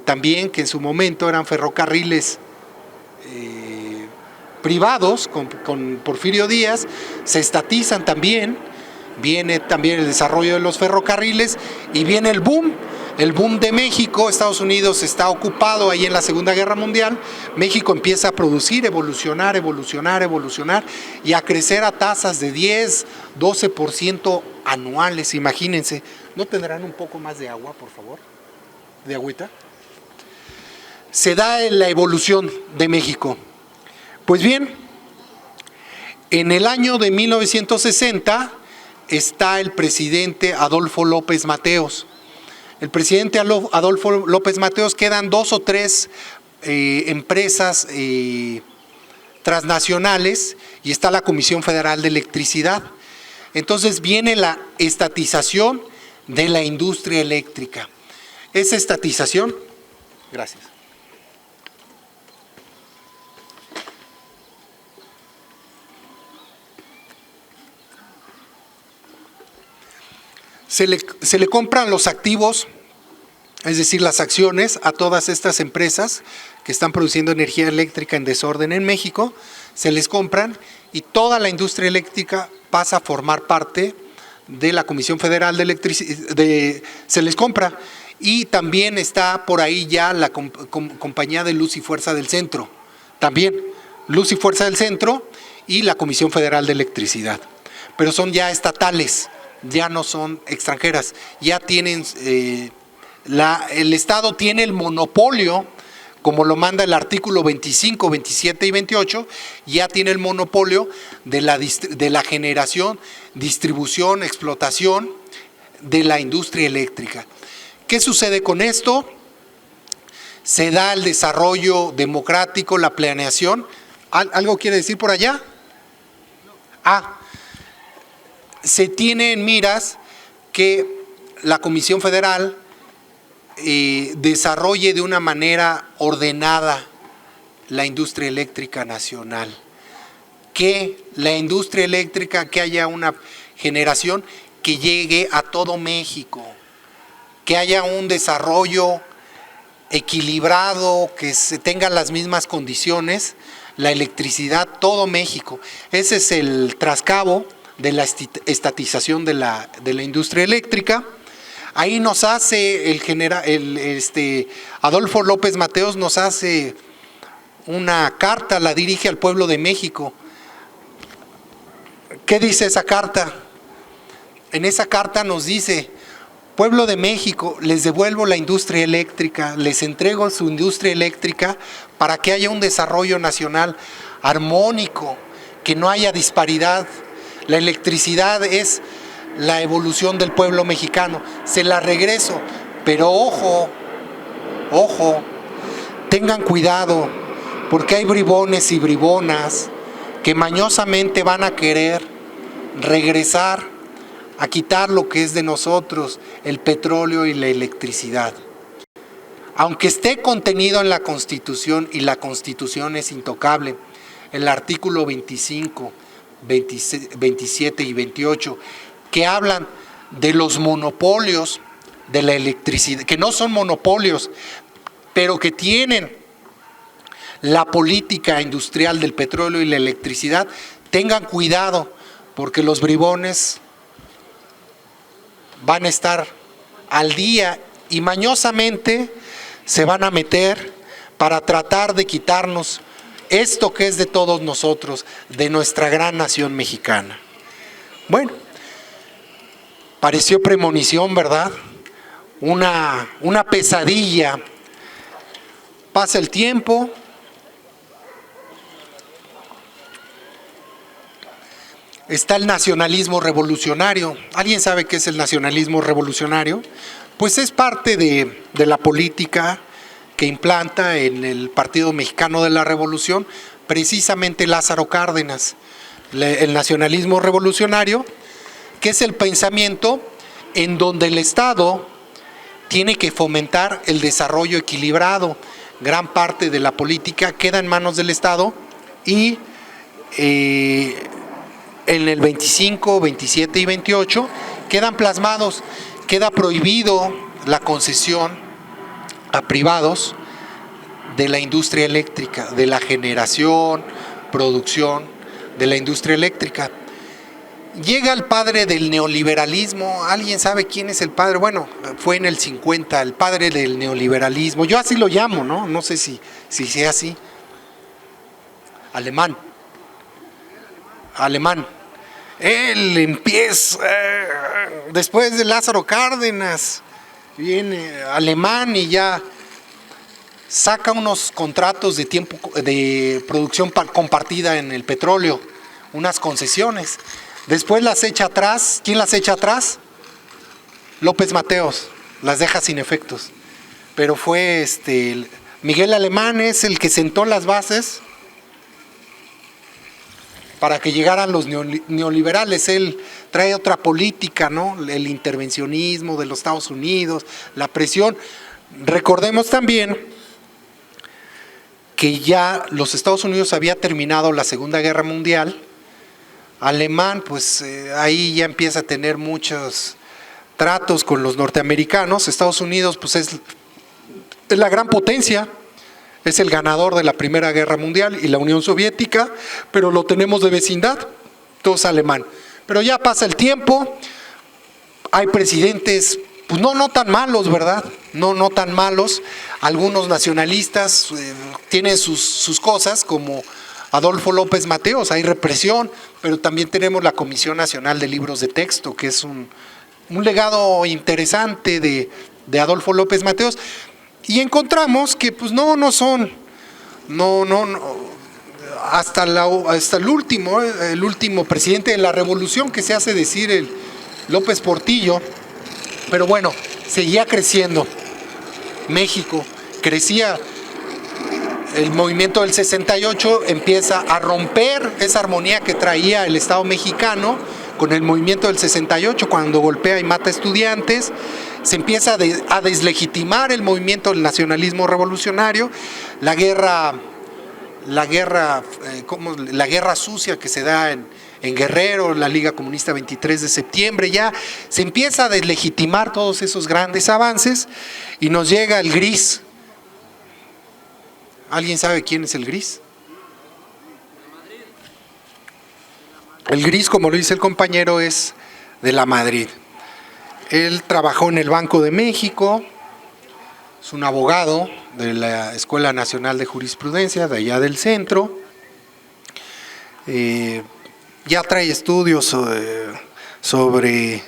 también, que en su momento eran ferrocarriles privados con Porfirio Díaz, se estatizan también, viene también el desarrollo de los ferrocarriles y viene el boom el boom de México. Estados Unidos está ocupado ahí en la Segunda Guerra Mundial. México empieza a producir, evolucionar y a crecer a tasas de 10, 12% anuales, imagínense. ¿No tendrán un poco más de agua, por favor? ¿De agüita? Se da la evolución de México. Pues bien, en el año de 1960 está el presidente Adolfo López Mateos. El presidente Adolfo López Mateos, quedan 2 o 3 empresas transnacionales y está la Comisión Federal de Electricidad. Entonces viene la estatización de la industria eléctrica. Esa estatización, gracias. Se le compran los activos, es decir, las acciones, a todas estas empresas que están produciendo energía eléctrica en desorden en México, se les compran y toda la industria eléctrica pasa a formar parte de la Comisión Federal de Electricidad, se les compra, y también está por ahí ya la compañía de Luz y Fuerza del Centro, también Luz y Fuerza del Centro y la Comisión Federal de Electricidad, pero son ya estatales, ya no son extranjeras, ya tienen, el Estado tiene el monopolio, como lo manda el artículo 25, 27 y 28, ya tiene el monopolio de la generación, distribución, explotación de la industria eléctrica. ¿Qué sucede con esto? Se da el desarrollo democrático, la planeación. ¿Algo quiere decir por allá? Se tiene en miras que la Comisión Federal desarrolle de una manera ordenada la industria eléctrica nacional, que la industria eléctrica, que haya una generación que llegue a todo México, que haya un desarrollo equilibrado, que se tengan las mismas condiciones, la electricidad, todo México. Ese es el trascabo de la estatización de la industria eléctrica. Ahí nos hace Adolfo López Mateos nos hace una carta, la dirige al pueblo de México. ¿Qué dice esa carta? En esa carta nos dice: pueblo de México, les devuelvo la industria eléctrica, les entrego su industria eléctrica para que haya un desarrollo nacional armónico, que no haya disparidad. La electricidad es la evolución del pueblo mexicano, se la regreso, pero ojo, tengan cuidado, porque hay bribones y bribonas que mañosamente van a querer regresar a quitar lo que es de nosotros, el petróleo y la electricidad. Aunque esté contenido en la Constitución, y la Constitución es intocable, el artículo 25, 27 y 28, que hablan de los monopolios de la electricidad, que no son monopolios, pero que tienen la política industrial del petróleo y la electricidad. Tengan cuidado, porque los bribones van a estar al día y mañosamente se van a meter para tratar de quitarnos esto que es de todos nosotros, de nuestra gran nación mexicana. Bueno, pareció premonición, ¿verdad? Una pesadilla. Pasa el tiempo. Está el nacionalismo revolucionario. ¿Alguien sabe qué es el nacionalismo revolucionario? Pues es parte de la política que implanta en el Partido Mexicano de la Revolución precisamente Lázaro Cárdenas. El nacionalismo revolucionario, que es el pensamiento en donde el Estado tiene que fomentar el desarrollo equilibrado. Gran parte de la política queda en manos del Estado y en el 25, 27 y 28 quedan plasmados, queda prohibido la concesión a privados de la industria eléctrica, de la generación, producción de la industria eléctrica. Llega el padre del neoliberalismo. ¿Alguien sabe quién es el padre? Bueno, fue en el 50, el padre del neoliberalismo. Yo así lo llamo, ¿no? No sé si sea así. Alemán. Él empieza, después de Lázaro Cárdenas, viene Alemán y ya saca unos contratos de producción compartida en el petróleo, unas concesiones. Después las echa atrás. ¿Quién las echa atrás? López Mateos, las deja sin efectos. Pero fue Miguel Alemán es el que sentó las bases para que llegaran los neoliberales. Él trae otra política, ¿no? El intervencionismo de los Estados Unidos, la presión. Recordemos también que ya los Estados Unidos había terminado la Segunda Guerra Mundial. Alemán, pues ahí ya empieza a tener muchos tratos con los norteamericanos. Estados Unidos, pues es la gran potencia, es el ganador de la Primera Guerra Mundial, y la Unión Soviética, pero lo tenemos de vecindad, todo es alemán. Pero ya pasa el tiempo, hay presidentes, pues no tan malos, ¿verdad? No tan malos. Algunos nacionalistas tienen sus cosas, como Adolfo López Mateos, hay represión, pero también tenemos la Comisión Nacional de Libros de Texto, que es un legado interesante de Adolfo López Mateos, y encontramos que pues no son, hasta el último presidente de la Revolución, que se hace decir el López Portillo, pero bueno, seguía creciendo México, crecía. El movimiento del 68 empieza a romper esa armonía que traía el Estado mexicano con el movimiento del 68, cuando golpea y mata estudiantes. Se empieza a deslegitimar el movimiento del nacionalismo revolucionario, la guerra sucia que se da en Guerrero, la Liga Comunista 23 de septiembre, ya se empieza a deslegitimar todos esos grandes avances y nos llega el gris. ¿Alguien sabe quién es el gris? El gris, como lo dice el compañero, es de la Madrid. Él trabajó en el Banco de México, es un abogado de la Escuela Nacional de Jurisprudencia, de allá del centro. Ya trae estudios sobre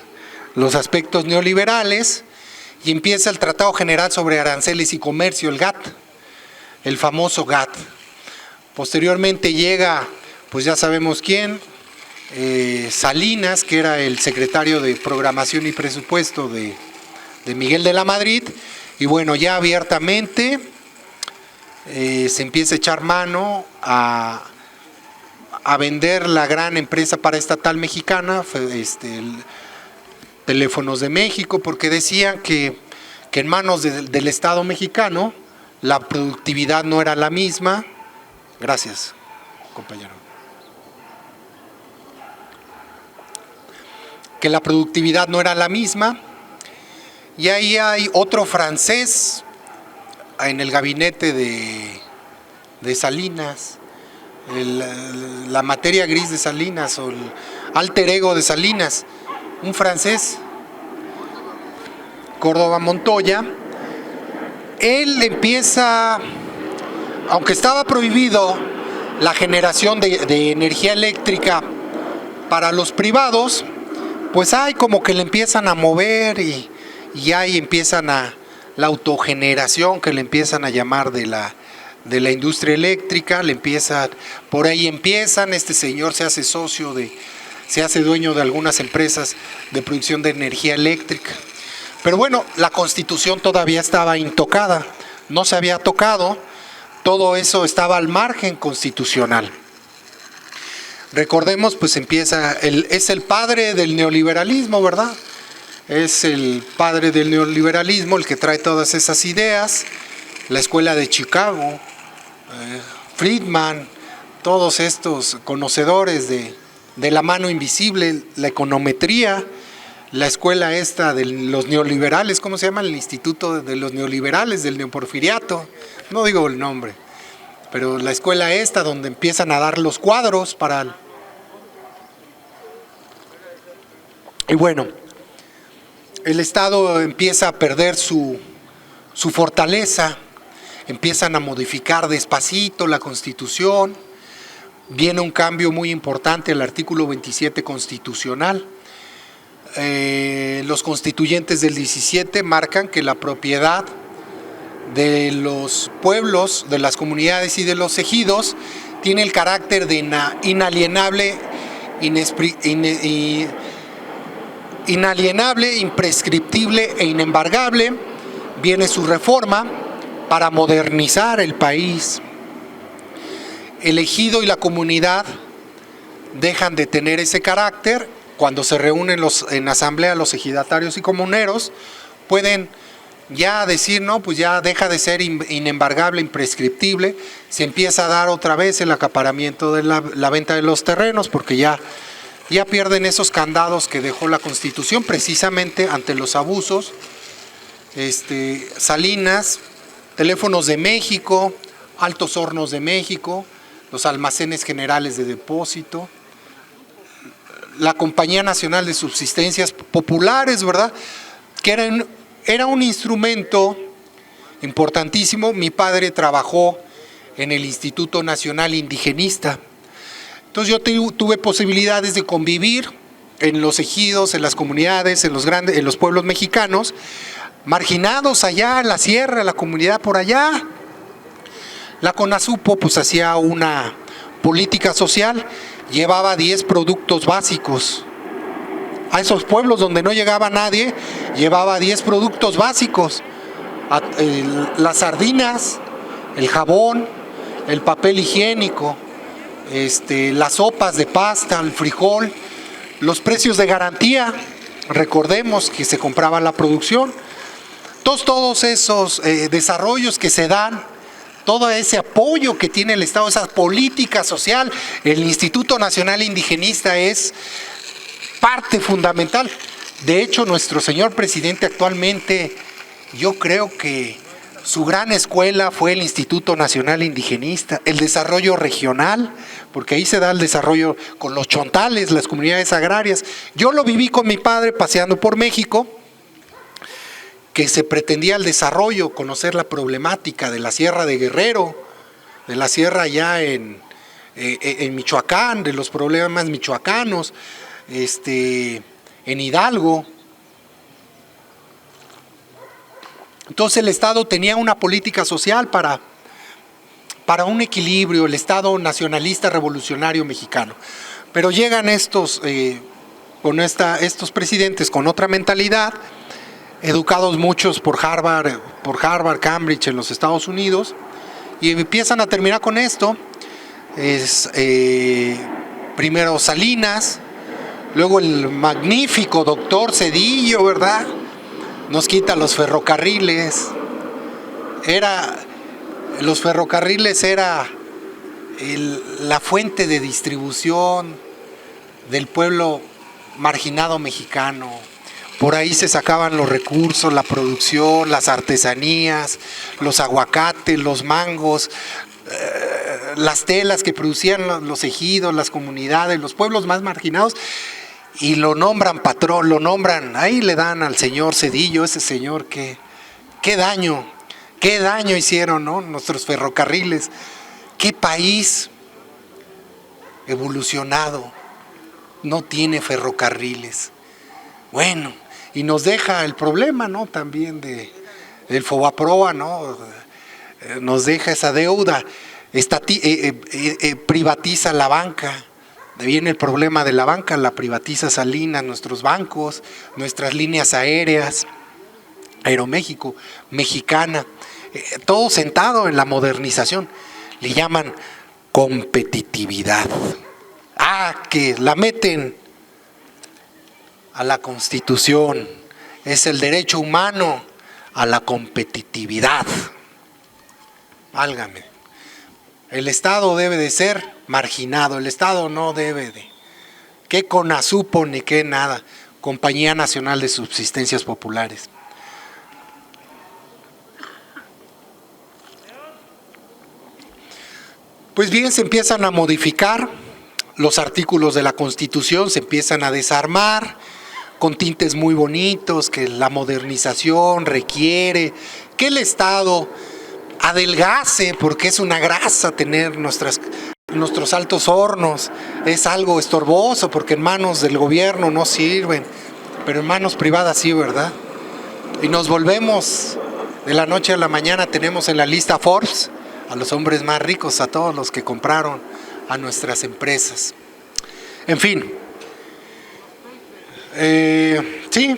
los aspectos neoliberales y empieza el Tratado General sobre Aranceles y Comercio, el GATT. El famoso GATT. Posteriormente llega, pues ya sabemos quién, Salinas, que era el secretario de Programación y Presupuesto de Miguel de la Madrid, y bueno, ya abiertamente se empieza a echar mano a vender la gran empresa paraestatal mexicana, Teléfonos de México, porque decían que en manos del Estado mexicano la productividad no era la misma. Gracias, compañero. Que la productividad no era la misma. Y ahí hay otro francés en el gabinete de Salinas, la materia gris de Salinas, o el alter ego de Salinas, un francés, Córdoba Montoya. Él empieza, aunque estaba prohibido la generación de energía eléctrica para los privados, pues hay como que le empiezan a mover y ahí empiezan la autogeneración, que le empiezan a llamar de la industria eléctrica. Por ahí empiezan, este señor se hace se hace dueño de algunas empresas de producción de energía eléctrica. Pero bueno, la Constitución todavía estaba intocada, no se había tocado, todo eso estaba al margen constitucional. Recordemos, pues es el padre del neoliberalismo, ¿verdad? Es el padre del neoliberalismo el que trae todas esas ideas, la escuela de Chicago, Friedman, todos estos conocedores de la mano invisible, la econometría, la escuela esta de los neoliberales, ¿cómo se llama? El Instituto de los Neoliberales, del Neoporfiriato, no digo el nombre, pero la escuela esta donde empiezan a dar los cuadros para Y bueno, el Estado empieza a perder su fortaleza, empiezan a modificar despacito la Constitución, viene un cambio muy importante al artículo 27 constitucional. Los constituyentes del 17 marcan que la propiedad de los pueblos, de las comunidades y de los ejidos tiene el carácter de inalienable, imprescriptible e inembargable. Viene su reforma para modernizar el país. El ejido y la comunidad dejan de tener ese carácter. Cuando se reúnen en asamblea los ejidatarios y comuneros, pueden ya decir, no, pues ya deja de ser inembargable, imprescriptible, se empieza a dar otra vez el acaparamiento de la venta de los terrenos, porque ya pierden esos candados que dejó la Constitución precisamente ante los abusos. Salinas, Teléfonos de México, Altos Hornos de México, los almacenes generales de depósito, la Compañía Nacional de Subsistencias Populares, ¿verdad? Que era un instrumento importantísimo. Mi padre trabajó en el Instituto Nacional Indigenista. Entonces yo tuve posibilidades de convivir en los ejidos, en las comunidades, en los pueblos mexicanos, marginados allá en la sierra, la comunidad por allá. La CONASUPO pues hacía una política social, llevaba 10 productos básicos. A esos pueblos donde no llegaba nadie, llevaba 10 productos básicos. Las sardinas, el jabón, el papel higiénico, las sopas de pasta, el frijol, los precios de garantía, recordemos que se compraba la producción. Todos esos desarrollos que se dan, todo ese apoyo que tiene el Estado, esa política social, el Instituto Nacional Indigenista es parte fundamental. De hecho, nuestro señor presidente actualmente, yo creo que su gran escuela fue el Instituto Nacional Indigenista, el desarrollo regional, porque ahí se da el desarrollo con los chontales, las comunidades agrarias. Yo lo viví con mi padre paseando por México, que se pretendía el desarrollo, conocer la problemática de la Sierra de Guerrero, de la sierra allá en Michoacán, de los problemas michoacanos, en Hidalgo. Entonces el Estado tenía una política social para un equilibrio, el Estado nacionalista revolucionario mexicano. Pero llegan estos presidentes con otra mentalidad, educados muchos por Harvard, Cambridge en los Estados Unidos, y empiezan a terminar con esto. Primero Salinas, luego el magnífico doctor Zedillo, ¿verdad? Nos quita los ferrocarriles. Los ferrocarriles era la fuente de distribución del pueblo marginado mexicano. Por ahí se sacaban los recursos, la producción, las artesanías, los aguacates, los mangos, las telas que producían los ejidos, las comunidades, los pueblos más marginados, y lo nombran patrón, ahí le dan al señor Zedillo, ese señor qué daño hicieron, ¿no? Nuestros ferrocarriles. Qué país evolucionado no tiene ferrocarriles. Bueno, y nos deja el problema, ¿no? También del Fobaproa, ¿no? Nos deja esa deuda, privatiza la banca. Viene el problema de la banca, la privatiza Salinas, nuestros bancos, nuestras líneas aéreas, Aeroméxico, Mexicana, todo sentado en la modernización. Le llaman competitividad. Que la meten a la Constitución, es el derecho humano a la competitividad. Válgame. El Estado debe de ser marginado, el Estado no debe de. ¿Qué CONASUPO ni qué nada? Compañía Nacional de Subsistencias Populares. Pues bien, se empiezan a modificar los artículos de la Constitución, se empiezan a desarmar, con tintes muy bonitos, que la modernización requiere, que el Estado adelgace, porque es una grasa tener nuestros altos hornos, es algo estorboso porque en manos del gobierno no sirven, pero en manos privadas sí, ¿verdad? Y nos volvemos de la noche a la mañana, tenemos en la lista Forbes a los hombres más ricos, a todos los que compraron a nuestras empresas. En fin, sí,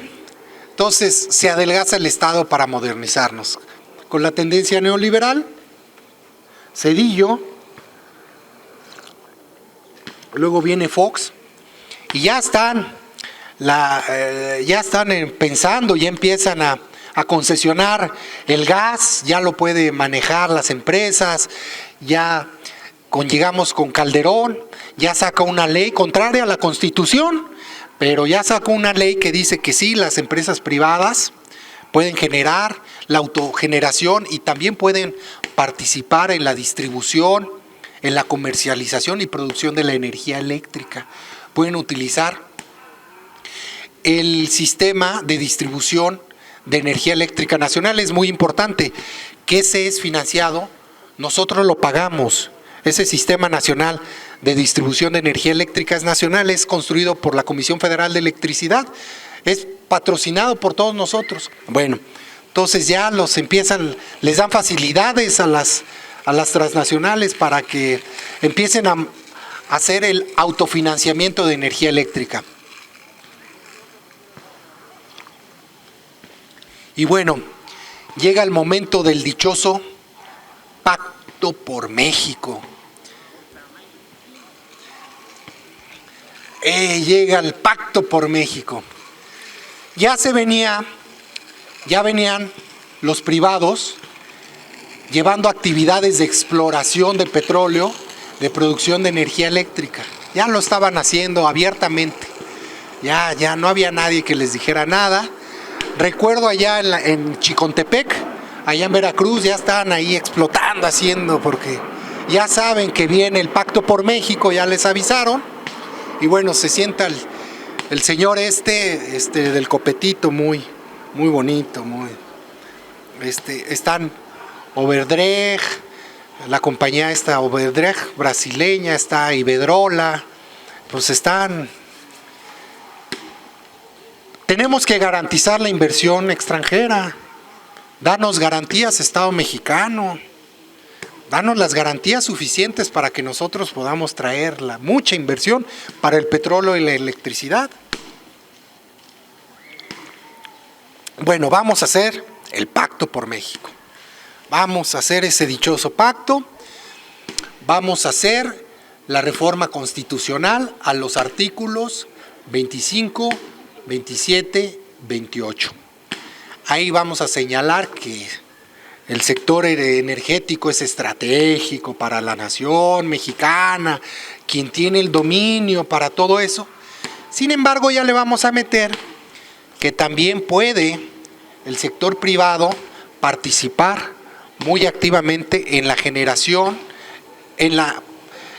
entonces se adelgaza el Estado para modernizarnos. Con la tendencia neoliberal, Zedillo, luego viene Fox, y ya están pensando, ya empiezan a concesionar el gas, ya lo puede manejar las empresas, ya llegamos con Calderón, ya saca una ley contraria a la Constitución, pero ya sacó una ley que dice que sí, las empresas privadas pueden generar la autogeneración y también pueden participar en la distribución, en la comercialización y producción de la energía eléctrica. Pueden utilizar el sistema de distribución de energía eléctrica nacional. Es muy importante que ese es financiado, nosotros lo pagamos. Ese sistema nacional de distribución de energía eléctrica es nacional, es construido por la Comisión Federal de Electricidad, es patrocinado por todos nosotros. Bueno, entonces ya les dan facilidades a las transnacionales para que empiecen a hacer el autofinanciamiento de energía eléctrica. Y bueno, llega el momento del dichoso Pacto por México. Llega el Pacto por México. Ya venían los privados llevando actividades de exploración de petróleo, de producción de energía eléctrica. Ya lo estaban haciendo abiertamente. Ya no había nadie que les dijera nada. Recuerdo allá en Chicontepec, allá en Veracruz, ya estaban ahí explotando, haciendo, porque ya saben que viene el Pacto por México, ya les avisaron. Y bueno, se sienta el señor del copetito, muy bonito, están Overdrech, la compañía esta Overdrech brasileña, está Iberdrola, pues están. Tenemos que garantizar la inversión extranjera, darnos garantías, Estado mexicano, darnos las garantías suficientes para que nosotros podamos traer mucha inversión para el petróleo y la electricidad. Bueno, vamos a hacer el Pacto por México. Vamos a hacer ese dichoso pacto. Vamos a hacer la reforma constitucional a los artículos 25, 27, 28. Ahí vamos a señalar que el sector energético es estratégico para la nación mexicana, quien tiene el dominio para todo eso. Sin embargo, ya le vamos a meter que también puede el sector privado participar muy activamente en la generación, en la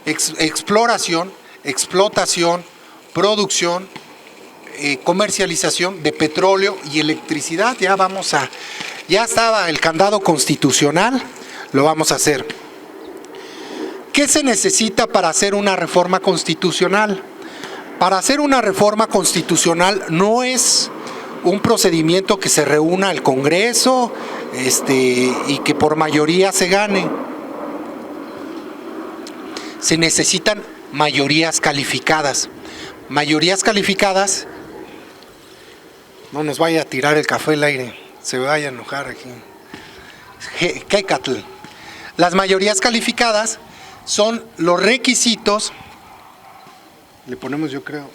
exploración, explotación, producción, comercialización de petróleo y electricidad. Ya estaba el candado constitucional, lo vamos a hacer. ¿Qué se necesita para hacer una reforma constitucional? Para hacer una reforma constitucional no es un procedimiento que se reúna el Congreso y que por mayoría se gane. Se necesitan mayorías calificadas. Mayorías calificadas. No nos vaya a tirar el café al aire, se vaya a enojar aquí. Las mayorías calificadas son los requisitos. Le ponemos, yo creo,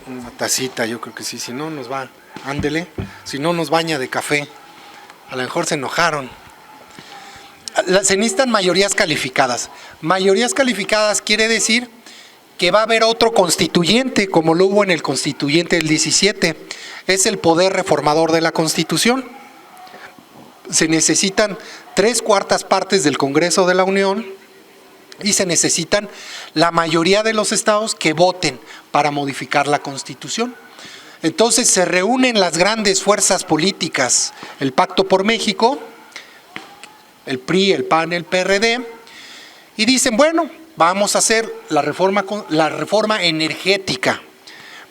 una tacita, yo creo que sí, si no nos va, ándele, si no nos baña de café, a lo mejor se enojaron. Se necesitan mayorías calificadas. Mayorías calificadas quiere decir que va a haber otro constituyente, como lo hubo en el constituyente del 17. Es el poder reformador de la Constitución. Se necesitan 3/4 partes del Congreso de la Unión y se necesitan la mayoría de los estados que voten para modificar la Constitución. Entonces se reúnen las grandes fuerzas políticas, el Pacto por México, el PRI, el PAN, el PRD, y dicen, bueno, vamos a hacer la reforma energética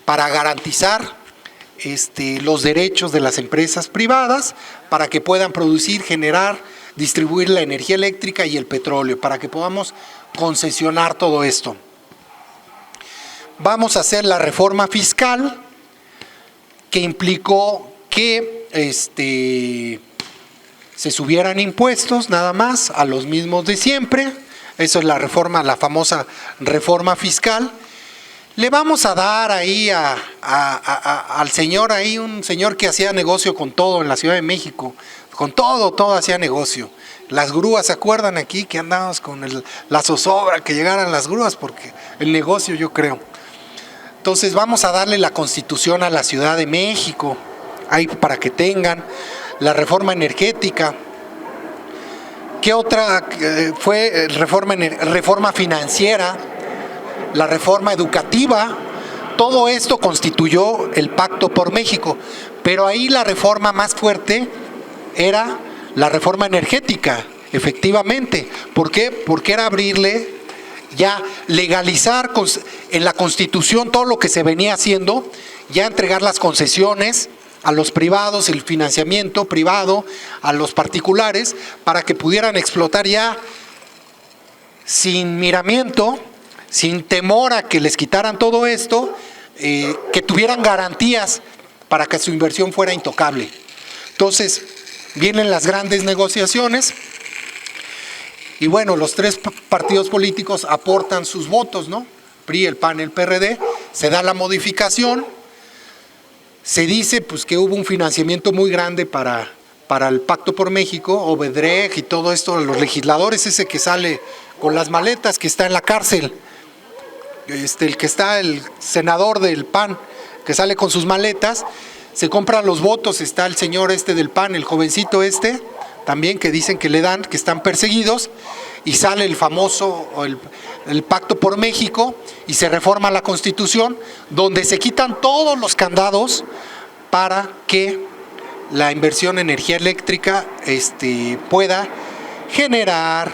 para garantizar los derechos de las empresas privadas, para que puedan producir, generar, distribuir la energía eléctrica y el petróleo, para que podamos concesionar todo esto. Vamos a hacer la reforma fiscal, que implicó que se subieran impuestos nada más a los mismos de siempre. Eso es la reforma, la famosa reforma fiscal. Le vamos a dar ahí al señor, ahí un señor que hacía negocio con todo en la Ciudad de México, con todo hacía negocio. Las grúas, ¿se acuerdan aquí que andábamos con la zozobra que llegaran las grúas? Porque el negocio, yo creo. Entonces vamos a darle la Constitución a la Ciudad de México, ahí para que tengan la reforma energética. ¿Qué otra fue? Reforma financiera, la reforma educativa. Todo esto constituyó el Pacto por México, pero ahí la reforma más fuerte era la reforma energética, efectivamente. ¿Por qué? Porque era abrirle, ya legalizar en la Constitución todo lo que se venía haciendo, ya entregar las concesiones a los privados, el financiamiento privado a los particulares, para que pudieran explotar ya sin miramiento, sin temor a que les quitaran todo esto, que tuvieran garantías para que su inversión fuera intocable. Entonces, vienen las grandes negociaciones y bueno, los tres partidos políticos aportan sus votos, ¿no? PRI, el PAN, el PRD, se da la modificación, se dice pues que hubo un financiamiento muy grande para el Pacto por México, Obedrej y todo esto, los legisladores, ese que sale con las maletas, que está en la cárcel, el que está el senador del PAN, que sale con sus maletas, se compran los votos, está el señor del PAN, el jovencito también que dicen que le dan, que están perseguidos, y sale el famoso, el Pacto por México, y se reforma la Constitución, donde se quitan todos los candados para que la inversión en energía eléctrica pueda generar,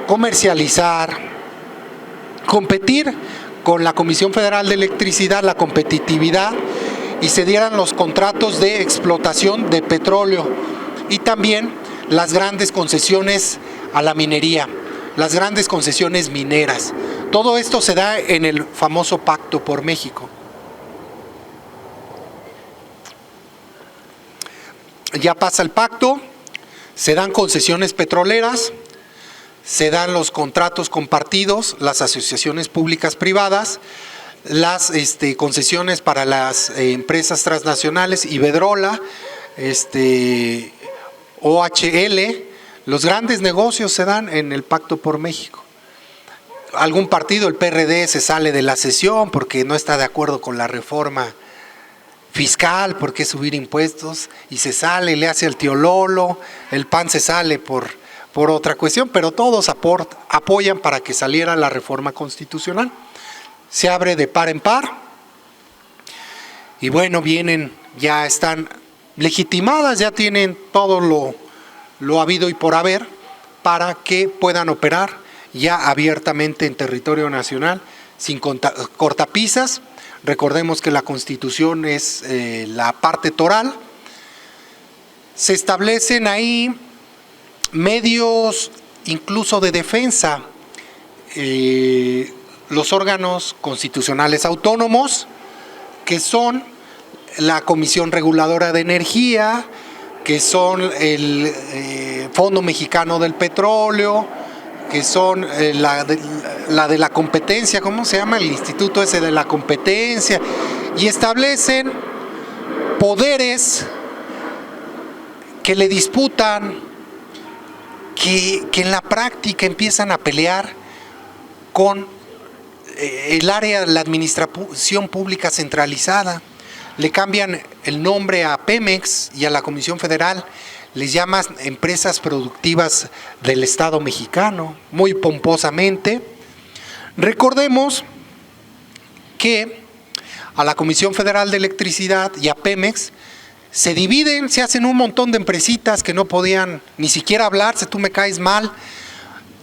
comercializar, competir con la Comisión Federal de Electricidad, la competitividad, y se dieran los contratos de explotación de petróleo y también las grandes concesiones a la minería, las grandes concesiones mineras. Todo esto se da en el famoso Pacto por México. Ya pasa el pacto, se dan concesiones petroleras, se dan los contratos compartidos, las asociaciones públicas privadas, las concesiones para las empresas transnacionales, Iberdrola, OHL, los grandes negocios se dan en el Pacto por México. Algún partido, el PRD, se sale de la sesión porque no está de acuerdo con la reforma fiscal, porque subir impuestos, y se sale, le hace al tío Lolo, el PAN se sale por otra cuestión, pero todos apoyan para que saliera la reforma constitucional. Se abre de par en par y bueno, ya están legitimadas, ya tienen todo lo habido y por haber para que puedan operar ya abiertamente en territorio nacional, sin cortapisas. Recordemos que la Constitución es la parte toral. Se establecen ahí medios incluso de defensa, los órganos constitucionales autónomos, que son la Comisión Reguladora de Energía, que son el Fondo Mexicano del Petróleo, que son la de la competencia, ¿cómo se llama? El instituto ese de la competencia, y establecen poderes que le disputan, que en la práctica empiezan a pelear con el área de la administración pública centralizada. Le cambian el nombre a Pemex y a la Comisión Federal, les llaman empresas productivas del Estado mexicano, muy pomposamente. Recordemos que a la Comisión Federal de Electricidad y a Pemex, se dividen, se hacen un montón de empresitas que no podían ni siquiera hablarse, tú me caes mal,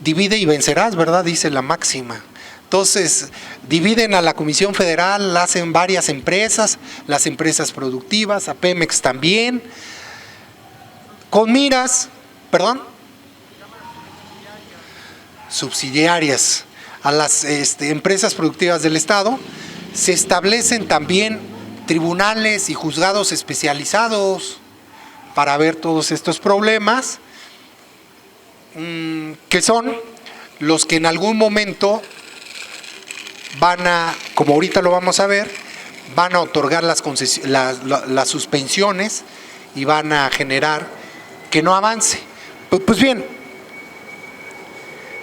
divide y vencerás, ¿verdad? Dice la máxima. Entonces, dividen a la Comisión Federal, la hacen varias empresas, las empresas productivas, a Pemex también, con miras, subsidiarias a las empresas productivas del Estado. Se establecen también tribunales y juzgados especializados para ver todos estos problemas, que son los que en algún momento van a, como ahorita lo vamos a ver, van a otorgar las suspensiones y van a generar que no avance. Pues bien,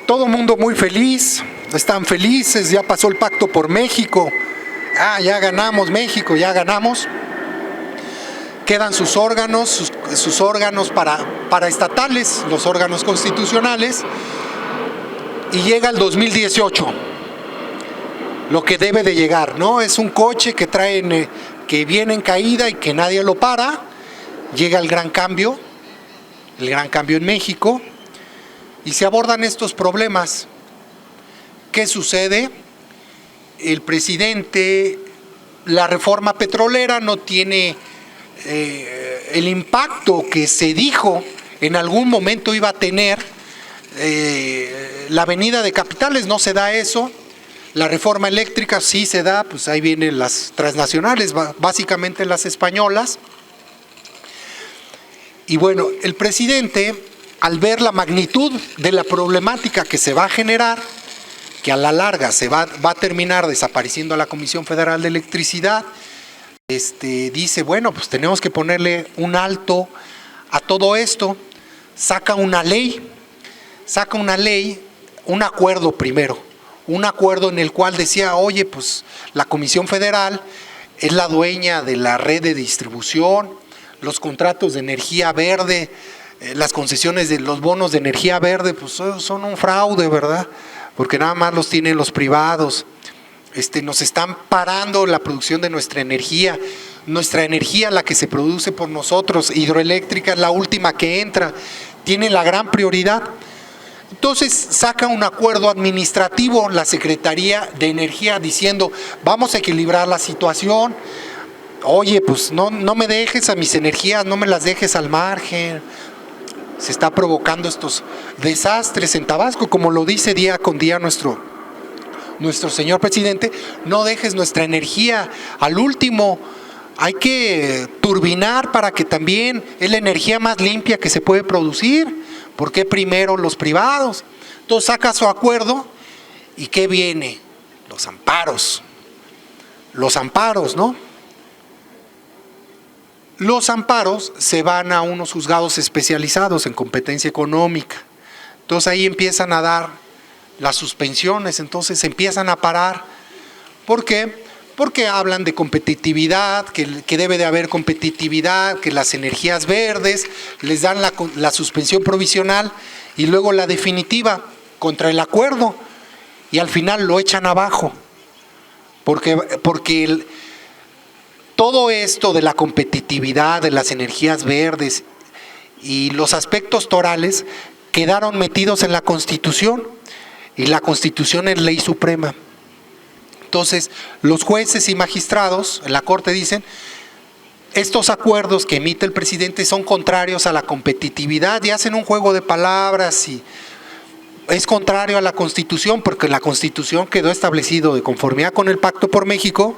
todo el mundo muy feliz, están felices, ya pasó el pacto por México, ya ganamos México, ya ganamos. Quedan sus órganos, sus órganos para estatales, los órganos constitucionales, y llega el 2018, lo que debe de llegar, ¿no? Es un coche que traen, que viene en caída y que nadie lo para. Llega el gran cambio en México, y se abordan estos problemas. ¿Qué sucede? El presidente, la reforma petrolera no tiene el impacto que se dijo en algún momento iba a tener. La avenida de capitales no se da eso. La reforma eléctrica sí se da, pues ahí vienen las transnacionales, básicamente las españolas. Y bueno, el presidente, al ver la magnitud de la problemática que se va a generar, que a la larga va a terminar desapareciendo a la Comisión Federal de Electricidad, dice, bueno, pues tenemos que ponerle un alto a todo esto. Saca una ley, un acuerdo primero, un acuerdo en el cual decía, oye, pues la Comisión Federal es la dueña de la red de distribución, los contratos de energía verde, las concesiones de los bonos de energía verde, pues son un fraude, ¿verdad? Porque nada más los tienen los privados. Nos están parando la producción de nuestra energía, la que se produce por nosotros, hidroeléctrica, es la última que entra, tiene la gran prioridad. Entonces saca un acuerdo administrativo la Secretaría de Energía diciendo, vamos a equilibrar la situación. Oye, pues no me dejes a mis energías, no me las dejes al margen. Se está provocando estos desastres en Tabasco, como lo dice día con día nuestro señor presidente. No dejes nuestra energía al último, hay que turbinar para que también es la energía más limpia que se puede producir. ¿Por qué primero los privados? Entonces saca su acuerdo, ¿y qué viene? Los amparos, ¿no? Los amparos se van a unos juzgados especializados en competencia económica. Entonces ahí empiezan a dar las suspensiones, entonces empiezan a parar. ¿Por qué? Porque hablan de competitividad, que debe de haber competitividad, que las energías verdes les dan la suspensión provisional y luego la definitiva contra el acuerdo, y al final lo echan abajo. Porque todo esto de la competitividad, de las energías verdes y los aspectos torales quedaron metidos en la Constitución, y la Constitución es ley suprema. Entonces, los jueces y magistrados en la Corte dicen, estos acuerdos que emite el presidente son contrarios a la competitividad, y hacen un juego de palabras, y es contrario a la Constitución, porque en la Constitución quedó establecido, de conformidad con el Pacto por México,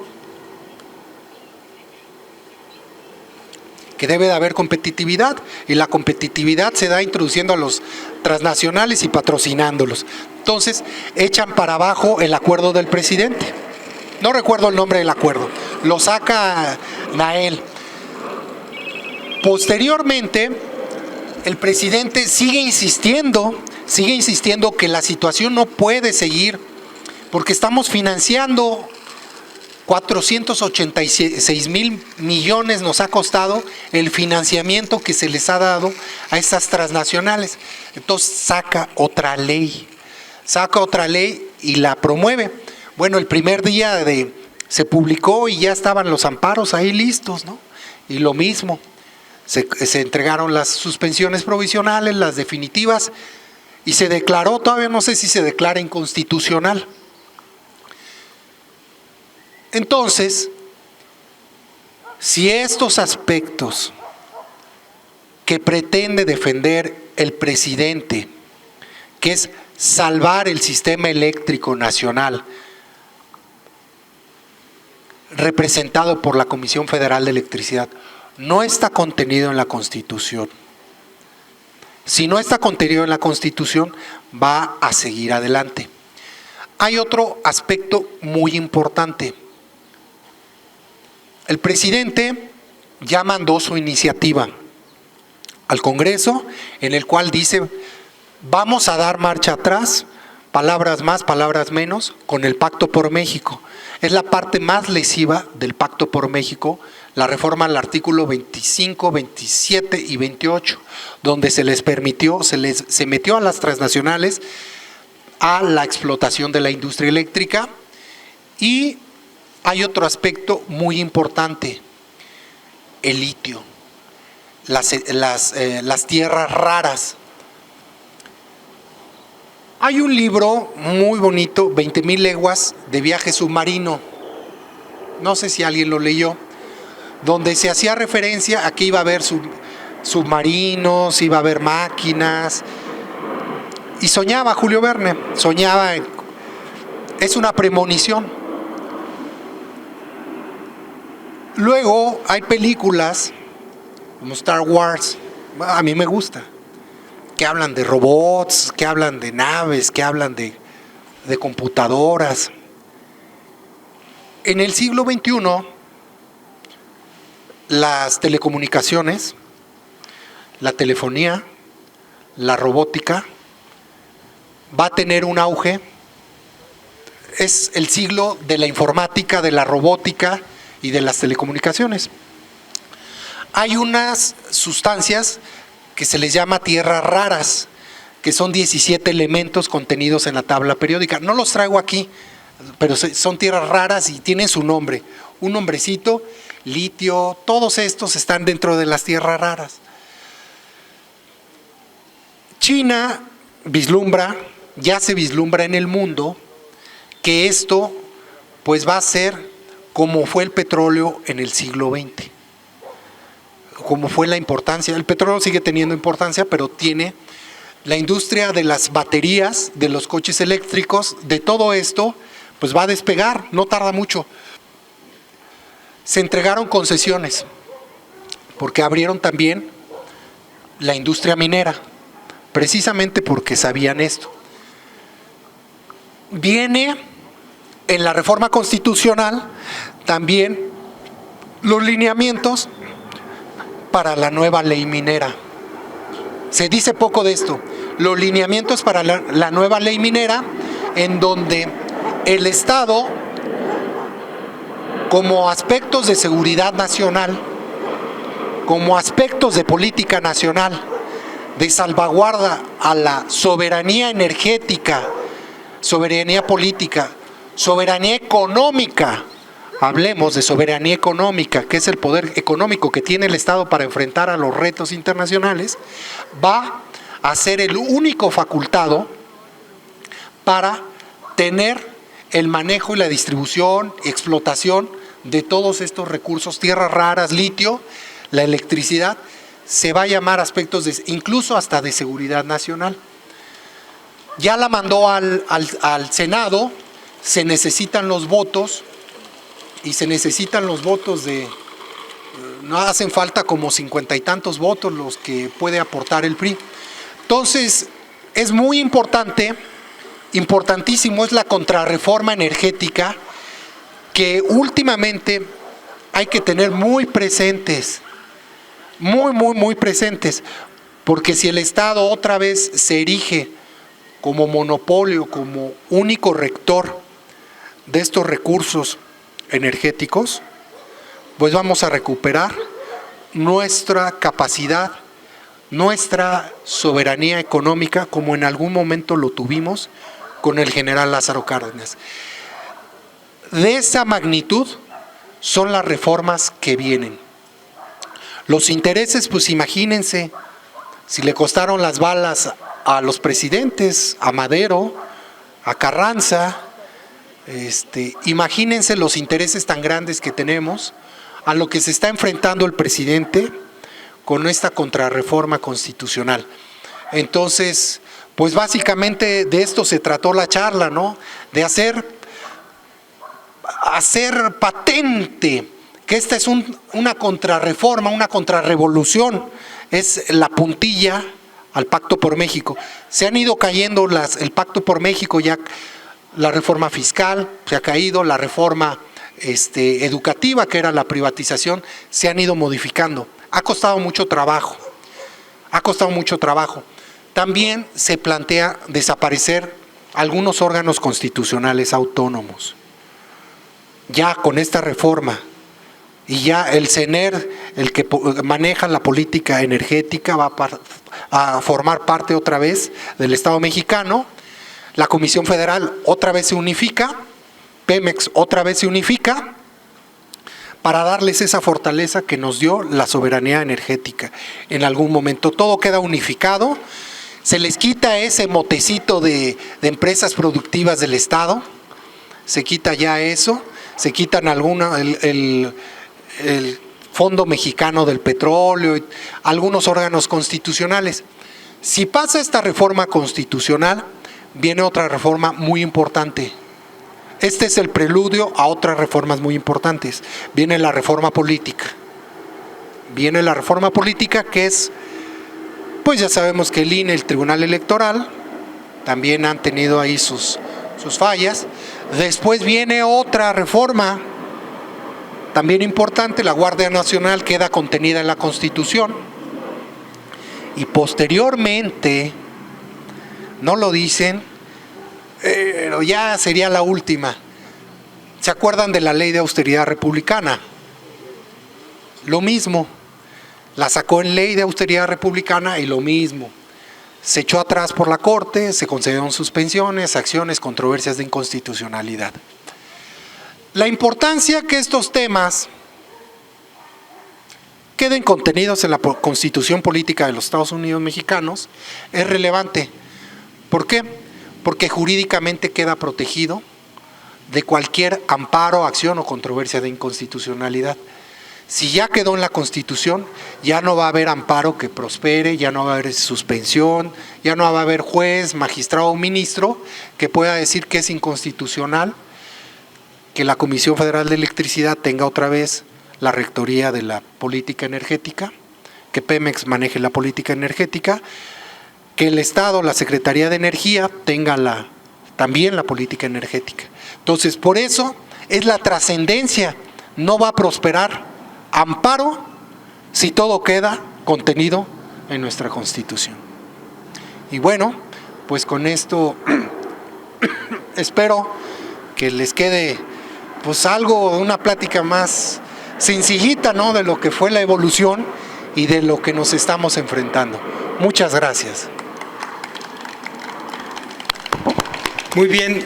que debe de haber competitividad, y la competitividad se da introduciendo a los transnacionales y patrocinándolos. Entonces echan para abajo el acuerdo del presidente. No recuerdo el nombre del acuerdo, lo saca Nael. Posteriormente, el presidente sigue insistiendo que la situación no puede seguir, porque estamos financiando 486,000 millones nos ha costado el financiamiento que se les ha dado a estas transnacionales. Entonces saca otra ley y la promueve. Bueno, el primer día de Se publicó y ya estaban los amparos ahí listos, ¿no? Y lo mismo, se entregaron las suspensiones provisionales, las definitivas, y se declaró, todavía no sé si se declara inconstitucional. Entonces, si estos aspectos que pretende defender el presidente, que es salvar el sistema eléctrico nacional, representado por la Comisión Federal de Electricidad, no está contenido en la Constitución. Si no está contenido en la Constitución, va a seguir adelante. Hay otro aspecto muy importante. El presidente ya mandó su iniciativa al Congreso, en el cual dice, vamos a dar marcha atrás, palabras más, palabras menos, con el Pacto por México. Es la parte más lesiva del Pacto por México, la reforma al artículo 25, 27 y 28, donde se les permitió, se metió a las transnacionales a la explotación de la industria eléctrica. Y hay otro aspecto muy importante, el litio, las tierras raras. Hay un libro muy bonito, 20,000 leguas de viaje submarino, no sé si alguien lo leyó, donde se hacía referencia a que iba a haber submarinos, iba a haber máquinas, y soñaba Julio Verne, es una premonición. Luego hay películas como Star Wars, a mí me gusta, que hablan de robots, que hablan de naves, que hablan de computadoras. En el siglo XXI, las telecomunicaciones, la telefonía, la robótica, va a tener un auge. Es el siglo de la informática, de la robótica y de las telecomunicaciones. Hay unas sustancias que se les llama tierras raras, que son 17 elementos contenidos en la tabla periódica. No los traigo aquí, pero son tierras raras y tienen su nombre. Un nombrecito, litio, todos estos están dentro de las tierras raras. China ya se vislumbra en el mundo que esto pues va a ser como fue el petróleo en el siglo XX. Como fue la importancia, el petróleo sigue teniendo importancia, pero tiene la industria de las baterías, de los coches eléctricos, de todo esto, pues va a despegar, no tarda mucho. Se entregaron concesiones, porque abrieron también la industria minera, precisamente porque sabían esto. Viene en la reforma constitucional también los lineamientos para la nueva ley minera. Se dice poco de esto. Los lineamientos para la nueva ley minera, en donde el Estado, como aspectos de seguridad nacional, como aspectos de política nacional, de salvaguarda a la soberanía energética, soberanía política, soberanía económica. Hablemos de soberanía económica, que es el poder económico que tiene el Estado para enfrentar a los retos internacionales, va a ser el único facultado para tener el manejo y la distribución y explotación de todos estos recursos, tierras raras, litio, la electricidad. Se va a llamar aspectos incluso hasta de seguridad nacional. Ya la mandó al Senado, se necesitan los votos. Y se necesitan los votos no hacen falta como 50 y tantos votos los que puede aportar el PRI. Entonces, es muy importante, importantísimo es la contrarreforma energética, que últimamente hay que tener muy presentes, muy presentes, porque si el Estado otra vez se erige como monopolio, como único rector de estos recursos energéticos, pues vamos a recuperar nuestra capacidad, nuestra soberanía económica, como en algún momento lo tuvimos con el general Lázaro Cárdenas. de esa magnitud son las reformas que vienen. Los intereses, pues imagínense, si le costaron las balas a los presidentes, a Madero, a Carranza, imagínense los intereses tan grandes que tenemos, a lo que se está enfrentando el presidente con esta contrarreforma constitucional. Entonces, pues básicamente de esto se trató la charla, ¿no? De hacer patente que esta es una contrarreforma, una contrarrevolución, es la puntilla al Pacto por México. Se han ido cayendo el Pacto por México, ya la reforma fiscal se ha caído, la reforma educativa, que era la privatización, se han ido modificando. Ha costado mucho trabajo, También se plantea desaparecer algunos órganos constitucionales autónomos. Ya con esta reforma, y ya el CENER, el que maneja la política energética, va a formar parte otra vez del Estado mexicano. La Comisión Federal otra vez se unifica, Pemex otra vez se unifica, para darles esa fortaleza que nos dio la soberanía energética. En algún momento todo queda unificado, se les quita ese motecito de empresas productivas del Estado, se quita ya eso, se quitan el Fondo Mexicano del Petróleo, y algunos órganos constitucionales. Si pasa esta reforma constitucional, viene otra reforma muy importante. Este es el preludio a otras reformas muy importantes. Viene la reforma política. Que es, pues ya sabemos que el INE, el Tribunal Electoral, también han tenido ahí sus fallas. Después viene otra reforma también importante, la Guardia Nacional queda contenida en la Constitución. Y posteriormente, no lo dicen, pero ya sería la última. ¿Se acuerdan de la Ley de Austeridad Republicana? Lo mismo, la sacó en Ley de Austeridad Republicana y lo mismo. Se echó atrás por la Corte, se concedieron suspensiones, acciones, controversias de inconstitucionalidad. La importancia que estos temas queden contenidos en la Constitución Política de los Estados Unidos Mexicanos es relevante. ¿Por qué? Porque jurídicamente queda protegido de cualquier amparo, acción o controversia de inconstitucionalidad. Si ya quedó en la Constitución, ya no va a haber amparo que prospere, ya no va a haber suspensión, ya no va a haber juez, magistrado o ministro que pueda decir que es inconstitucional que la Comisión Federal de Electricidad tenga otra vez la rectoría de la política energética, que Pemex maneje la política energética, que el Estado, la Secretaría de Energía, tenga también la política energética. Entonces, por eso es la trascendencia. No va a prosperar amparo si todo queda contenido en nuestra Constitución. Y bueno, pues con esto espero que les quede pues algo, una plática más sencillita, ¿no?, de lo que fue la evolución y de lo que nos estamos enfrentando. Muchas gracias. Muy bien,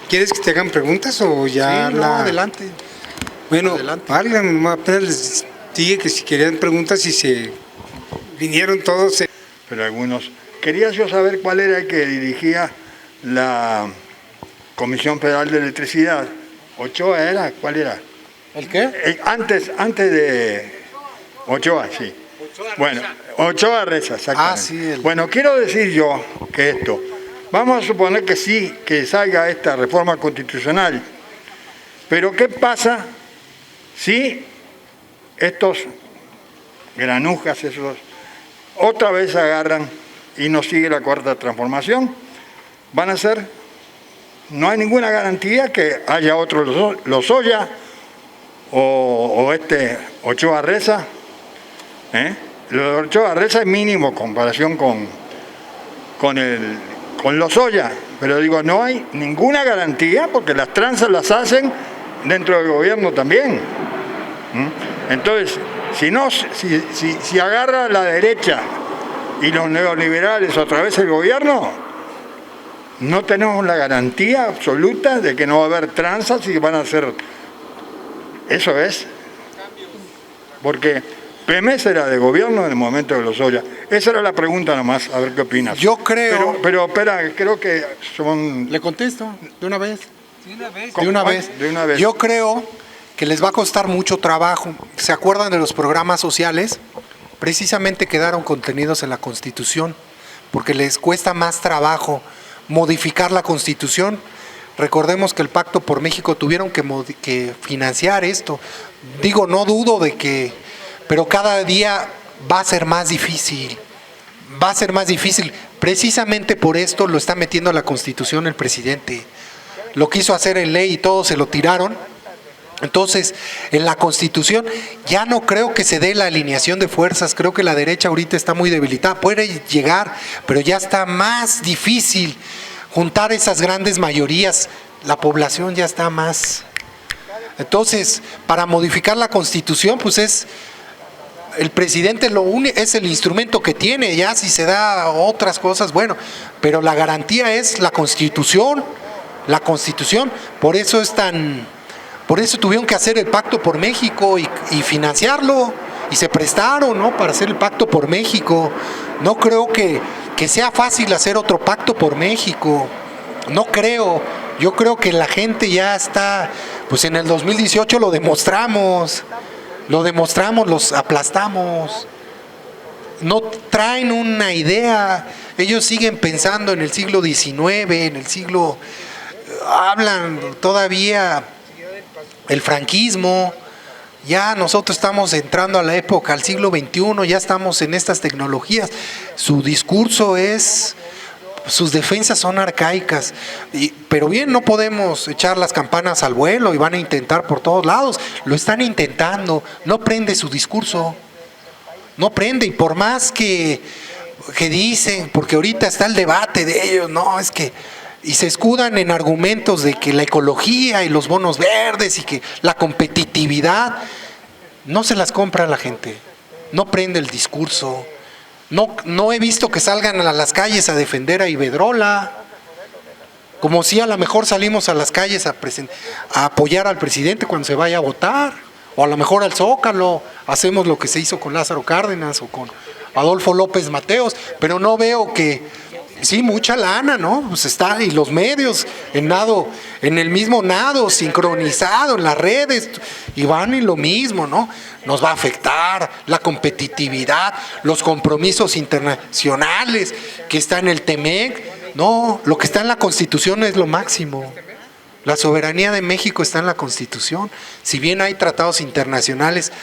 ¿quieres que te hagan preguntas o ya? Sí, adelante. Bueno, adelante. Apenas les dije que si querían preguntas y se vinieron todos. Pero algunos. Quería yo saber cuál era el que dirigía la Comisión Federal de Electricidad. ¿Ochoa era? ¿Cuál era? ¿El qué? Antes de Ochoa, sí. Bueno, Ochoa Reza, exactamente. Sí. Bueno, quiero decir yo que vamos a suponer que sí, que salga esta reforma constitucional, pero ¿qué pasa si estos granujas, otra vez agarran y nos sigue la cuarta transformación? Van a ser, no hay ninguna garantía que haya otro Lozoya o Ochoa Reza. Lo de Ochoa Reza es mínimo en comparación con Lozoya, pero digo, no hay ninguna garantía porque las tranzas las hacen dentro del gobierno también. Entonces, si agarra la derecha y los neoliberales otra vez el gobierno, no tenemos la garantía absoluta de que no va a haber tranzas y que van a ser... Eso es. Porque Pemex era de gobierno en el momento de Lozoya. Esa era la pregunta nomás, a ver qué opinas. Yo creo... Pero espera, creo que son... ¿Le contesto de una vez? ¿Cómo? De una vez. Yo creo que les va a costar mucho trabajo. ¿Se acuerdan de los programas sociales? Precisamente quedaron contenidos en la Constitución, porque les cuesta más trabajo modificar la Constitución. Recordemos que el Pacto por México tuvieron que financiar esto. Digo, no dudo de que, pero cada día va a ser más difícil. Va a ser más difícil. Precisamente por esto lo está metiendo a la Constitución el presidente. Lo quiso hacer en ley y todos se lo tiraron. Entonces, en la Constitución ya no creo que se dé la alineación de fuerzas. Creo que la derecha ahorita está muy debilitada. Puede llegar, pero ya está más difícil juntar esas grandes mayorías. La población ya está más... Entonces, para modificar la Constitución, pues es... El presidente es el instrumento que tiene. Ya si se da otras cosas, bueno. Pero la garantía es la Constitución. La Constitución. Por eso es tan... Por eso tuvieron que hacer el Pacto por México y financiarlo, y se prestaron, ¿no?, para hacer el Pacto por México. No creo que sea fácil hacer otro Pacto por México, no creo. Yo creo que la gente ya está, pues en el 2018 lo demostramos, los aplastamos. No traen una idea, ellos siguen pensando en el siglo XIX, hablan todavía... El franquismo, ya nosotros estamos entrando a la época, al siglo XXI, ya estamos en estas tecnologías. Su discurso sus defensas son arcaicas, pero bien, no podemos echar las campanas al vuelo y van a intentar por todos lados. Lo están intentando, no prende su discurso, no prende, y por más que dicen, porque ahorita está el debate de ellos, no, es que... Y se escudan en argumentos de que la ecología y los bonos verdes y que la competitividad, no se las compra la gente, no prende el discurso. No he visto que salgan a las calles a defender a Iberdrola, como si a lo mejor salimos a las calles a apoyar al presidente cuando se vaya a votar, o a lo mejor al Zócalo, hacemos lo que se hizo con Lázaro Cárdenas o con Adolfo López Mateos, pero no veo que... Sí, mucha lana, ¿no? Pues está, y los medios en el mismo nado, sincronizado en las redes, y van y lo mismo, ¿no? Nos va a afectar la competitividad, los compromisos internacionales que está en el TEMEC. No, lo que está en la Constitución es lo máximo. La soberanía de México está en la Constitución. Si bien hay tratados internacionales,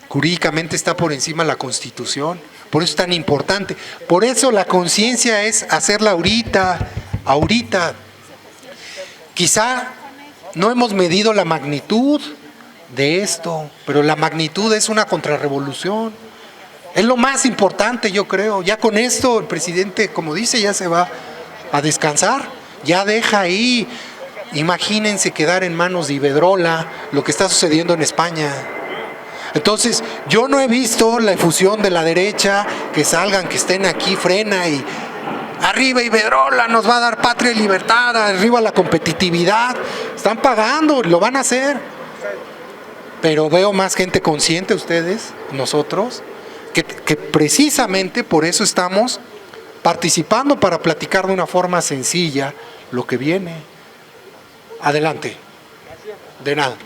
jurídicamente está por encima la Constitución. Por eso es tan importante. Por eso la conciencia es hacerla ahorita. Quizá no hemos medido la magnitud de esto, pero la magnitud es una contrarrevolución. Es lo más importante, yo creo. Ya con esto el presidente, como dice, ya se va a descansar. Ya deja ahí. Imagínense quedar en manos de Iberdrola lo que está sucediendo en España. Entonces, yo no he visto la efusión de la derecha, que salgan, que estén aquí, frena y arriba Iberdrola, nos va a dar patria y libertad, arriba la competitividad. Están pagando, lo van a hacer. Pero veo más gente consciente, ustedes, nosotros, que precisamente por eso estamos participando, para platicar de una forma sencilla lo que viene. Adelante. De nada.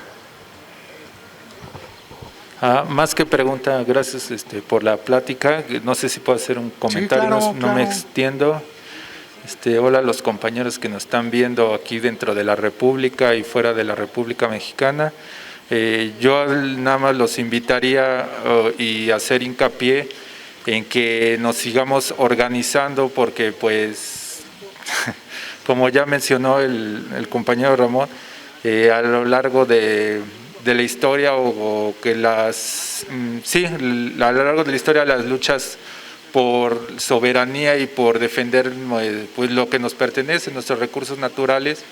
Más que pregunta, gracias por la plática. No sé si puedo hacer un comentario, Sí, claro, no me extiendo. Hola a los compañeros que nos están viendo aquí dentro de la República y fuera de la República Mexicana. Yo nada más los invitaría y hacer hincapié en que nos sigamos organizando, porque pues, como ya mencionó el compañero Ramón, a lo largo de la historia o que a lo largo de la historia las luchas por soberanía y por defender pues lo que nos pertenece, nuestros recursos naturales,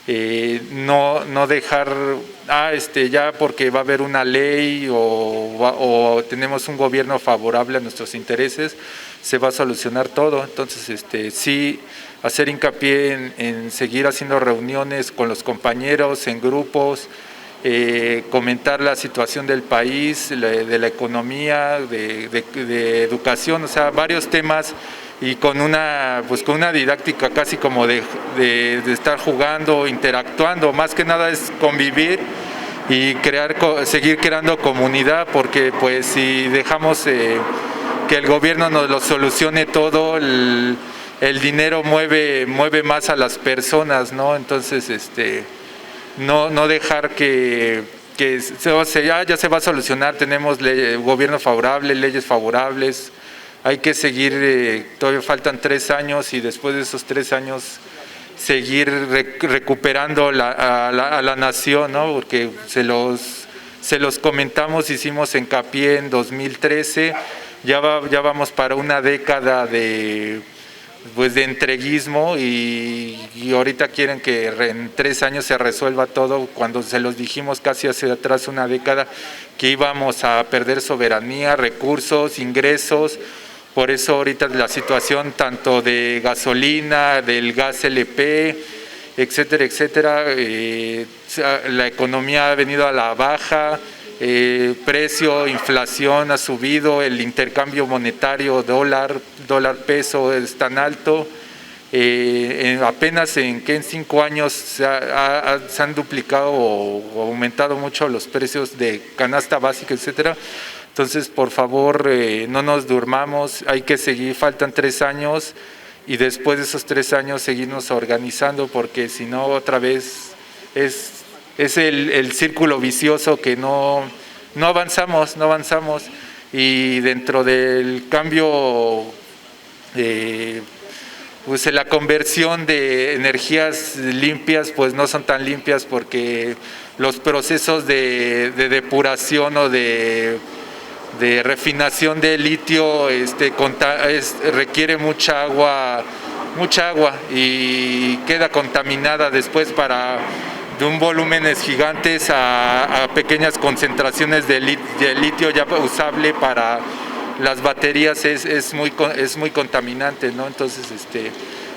no dejar, ya porque va a haber una ley o tenemos un gobierno favorable a nuestros intereses, se va a solucionar todo. Entonces, sí, hacer hincapié en seguir haciendo reuniones con los compañeros, en grupos, comentar la situación del país, de la economía, de educación, o sea, varios temas, y con una didáctica casi como de estar jugando, interactuando. Más que nada es convivir y seguir creando comunidad, porque pues si dejamos que el gobierno nos lo solucione todo, el dinero mueve más a las personas, ¿no? Entonces, no dejar que ya se va a solucionar. Tenemos gobierno favorable, leyes favorables. Hay que seguir, todavía faltan 3 años, y después de esos 3 años seguir recuperando a la nación, ¿no? Porque se los comentamos, hicimos hincapié en 2013, ya vamos para una década de entreguismo, y ahorita quieren que en 3 años se resuelva todo, cuando se los dijimos casi hacia atrás, una década, que íbamos a perder soberanía, recursos, ingresos. Por eso ahorita la situación tanto de gasolina, del gas LP, etcétera, etcétera, la economía ha venido a la baja, precio, inflación ha subido, el intercambio monetario dólar-peso es tan alto. Apenas en 5 años se han duplicado o aumentado mucho los precios de canasta básica, etcétera. Entonces, por favor, no nos durmamos, hay que seguir, faltan 3 años, y después de esos 3 años seguirnos organizando, porque si no, otra vez es el círculo vicioso que no avanzamos, y dentro del cambio, pues la conversión de energías limpias, pues no son tan limpias, porque los procesos de depuración o de refinación de litio requiere mucha agua, y queda contaminada después de un volúmenes gigantes a pequeñas concentraciones de litio ya usable para las baterías. Es muy contaminante, ¿no? Entonces,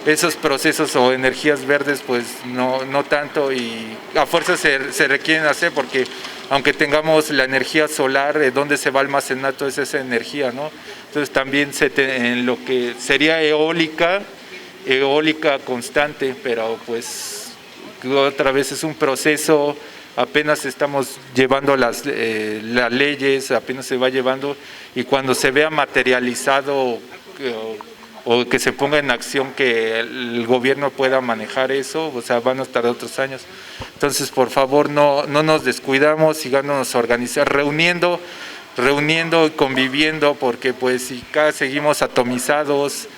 esos procesos o energías verdes, pues no tanto, y a fuerza se requieren hacer, porque aunque tengamos la energía solar, ¿dónde se va a almacenar toda esa energía, no? Entonces también en lo que sería eólica constante, pero pues otra vez es un proceso, apenas estamos llevando las leyes, apenas se va llevando, y cuando se vea materializado o que se ponga en acción que el gobierno pueda manejar eso, o sea, van a tardar otros años. Entonces, por favor, no nos descuidamos, sigamos organizando, reuniendo y conviviendo, porque pues si seguimos atomizados,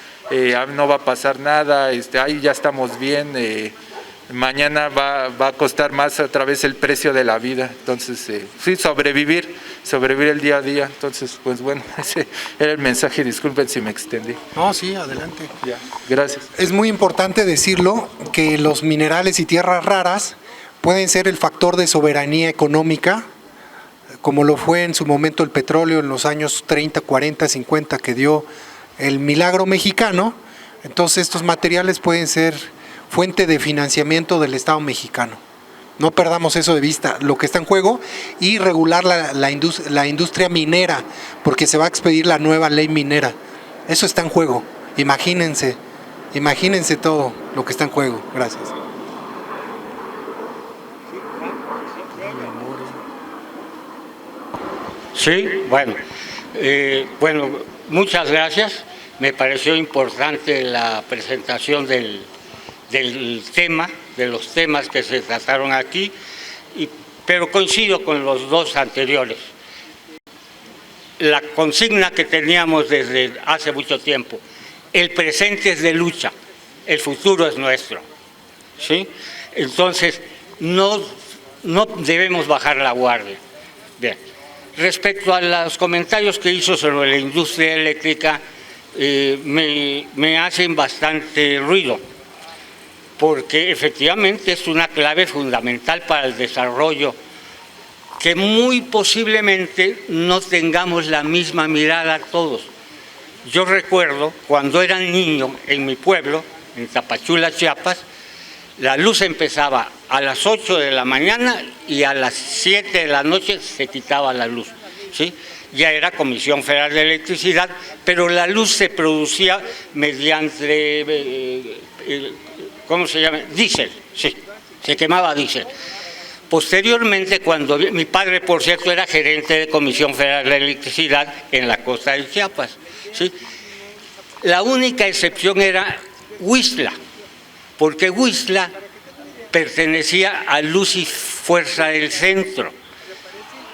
no va a pasar nada, ahí ya estamos bien, mañana va a costar más otra vez el precio de la vida. Entonces, sí, sobrevivir el día a día. Entonces, pues bueno, ese era el mensaje. Disculpen si me extendí. No, sí, adelante. Ya, gracias. Es muy importante decirlo, que los minerales y tierras raras pueden ser el factor de soberanía económica, como lo fue en su momento el petróleo en los años 30, 40, 50, que dio el milagro mexicano. Entonces, estos materiales pueden ser fuente de financiamiento del Estado mexicano. No perdamos eso de vista, lo que está en juego, y regular la industria minera, porque se va a expedir la nueva ley minera. Eso está en juego. Imagínense todo lo que está en juego. Gracias. Sí, bueno, muchas gracias. Me pareció importante la presentación del tema, de los temas que se trataron aquí, pero coincido con los dos anteriores. La consigna que teníamos desde hace mucho tiempo: el presente es de lucha, el futuro es nuestro, ¿sí? Entonces, no debemos bajar la guardia. Bien. Respecto a los comentarios que hizo sobre la industria eléctrica, me hacen bastante ruido, porque efectivamente es una clave fundamental para el desarrollo, que muy posiblemente no tengamos la misma mirada todos. Yo recuerdo cuando era niño en mi pueblo, en Tapachula, Chiapas, la luz empezaba a las 8 de la mañana y a las 7 de la noche se quitaba la luz, ¿sí? Ya era Comisión Federal de Electricidad, pero la luz se producía mediante, ¿cómo se llama? Diésel, sí, se quemaba diésel. Posteriormente, cuando mi padre, por cierto, era gerente de Comisión Federal de Electricidad en la costa de Chiapas, ¿sí? La única excepción era Huixla, porque Huixla pertenecía a Luz y Fuerza del Centro,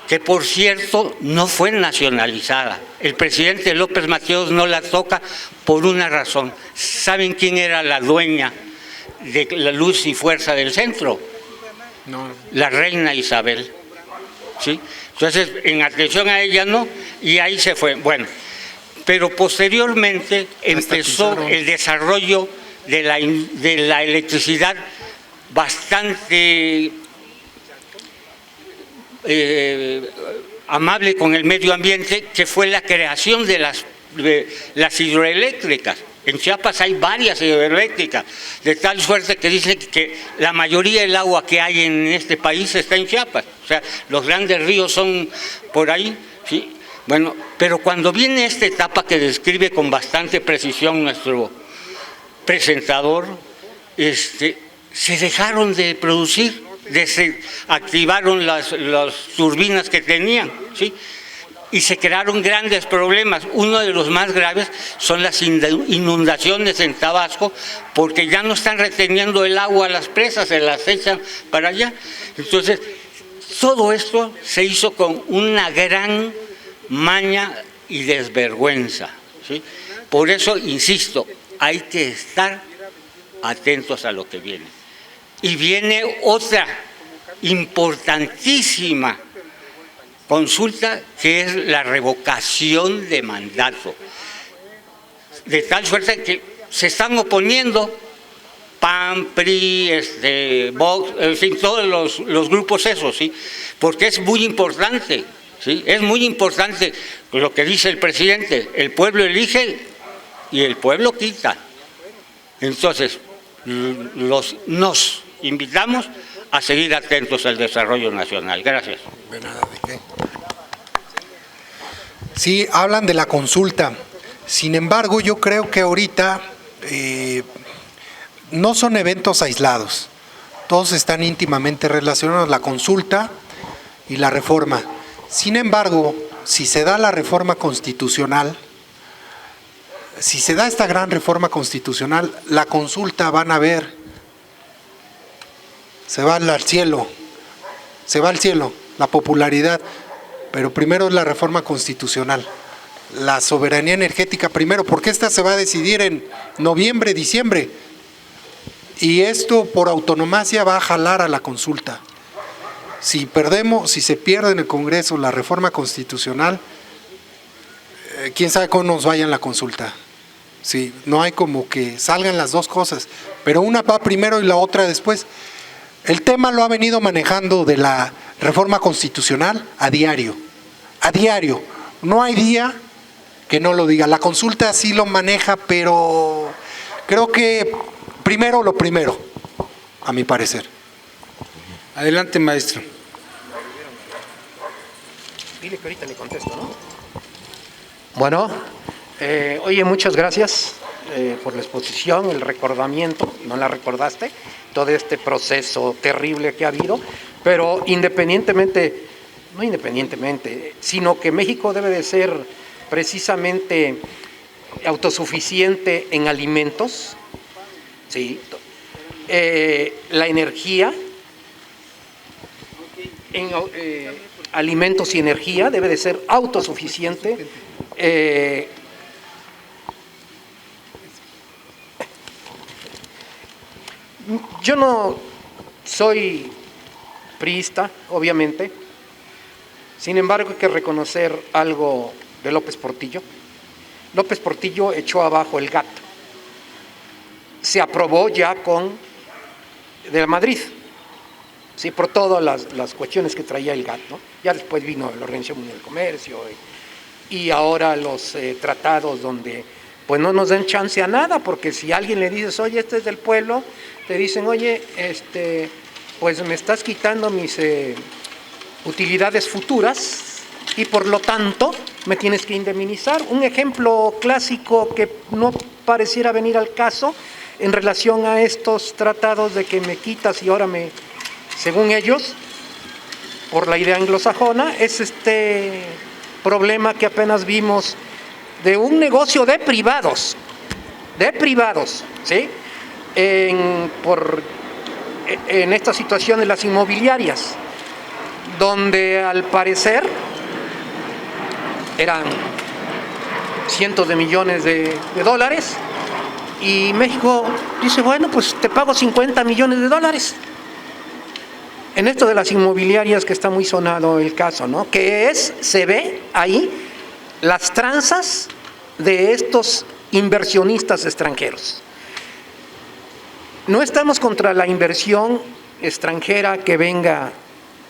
que por cierto no fue nacionalizada. El presidente López Mateos no la toca por una razón. ¿Saben quién era la dueña de la Luz y Fuerza del Centro? No. La reina Isabel, ¿sí? Entonces, en atención a ella no, y ahí se fue. Bueno, pero posteriormente empezó el desarrollo de la electricidad bastante amable con el medio ambiente, que fue la creación de las hidroeléctricas. En Chiapas hay varias hidroeléctricas, de tal suerte que dicen que la mayoría del agua que hay en este país está en Chiapas. O sea, los grandes ríos son por ahí, ¿sí? Bueno, pero cuando viene esta etapa que describe con bastante precisión nuestro presentador, se dejaron de producir, activaron las turbinas que tenían, ¿sí? Y se crearon grandes problemas. Uno de los más graves son las inundaciones en Tabasco, porque ya no están reteniendo el agua a las presas, se las echan para allá. Entonces, todo esto se hizo con una gran maña y desvergüenza, ¿sí? Por eso, insisto, hay que estar atentos a lo que viene. Y viene otra importantísima consulta, que es la revocación de mandato. De tal suerte que se están oponiendo PAN, PRI, Vox, en fin, todos los grupos esos, ¿sí? Porque es muy importante, ¿sí? Es muy importante lo que dice el presidente: el pueblo elige y el pueblo quita. Entonces, nos invitamos a seguir atentos al desarrollo nacional. Gracias. De nada, ¿de qué? Sí, hablan de la consulta. Sin embargo, yo creo que ahorita no son eventos aislados. Todos están íntimamente relacionados, la consulta y la reforma. Sin embargo, si se da la reforma constitucional, si se da esta gran reforma constitucional, la consulta van a ver, se va al cielo, la popularidad, pero primero es la reforma constitucional, la soberanía energética primero, porque esta se va a decidir en noviembre, diciembre, y esto por autonomacia va a jalar a la consulta. Si se pierde en el Congreso la reforma constitucional, quién sabe cómo nos vaya en la consulta. Sí, no hay como que salgan las dos cosas, pero una va primero y la otra después. El tema lo ha venido manejando de la reforma constitucional a diario. No hay día que no lo diga. La consulta sí lo maneja, pero creo que primero lo primero, a mi parecer. Adelante, maestro. Dile que ahorita le contesto, ¿no? Bueno, oye, muchas gracias por la exposición, el recordamiento, no la recordaste, todo este proceso terrible que ha habido, pero sino que México debe de ser precisamente autosuficiente en alimentos, ¿sí? La energía, en alimentos y energía debe de ser autosuficiente. Yo no soy priista, obviamente. Sin embargo, hay que reconocer algo de López Portillo. López Portillo echó abajo el GATT. Se aprobó ya con de Madrid, sí, por todas las cuestiones que traía el GATT, ¿no? Ya después vino la Organización Mundial del Comercio y ahora los tratados donde pues no nos dan chance a nada, porque si a alguien le dices, oye, este es del pueblo, te dicen, oye, pues me estás quitando mis utilidades futuras y por lo tanto me tienes que indemnizar. Un ejemplo clásico que no pareciera venir al caso en relación a estos tratados de que me quitas y ahora según ellos, por la idea anglosajona, es este problema que apenas vimos de un negocio de privados, ¿sí? En esta situación de las inmobiliarias, donde al parecer eran cientos de millones de dólares y México dice, bueno, pues te pago 50 millones de dólares. En esto de las inmobiliarias que está muy sonado el caso, ¿no? Que se ve ahí las tranzas de estos inversionistas extranjeros. No estamos contra la inversión extranjera que venga,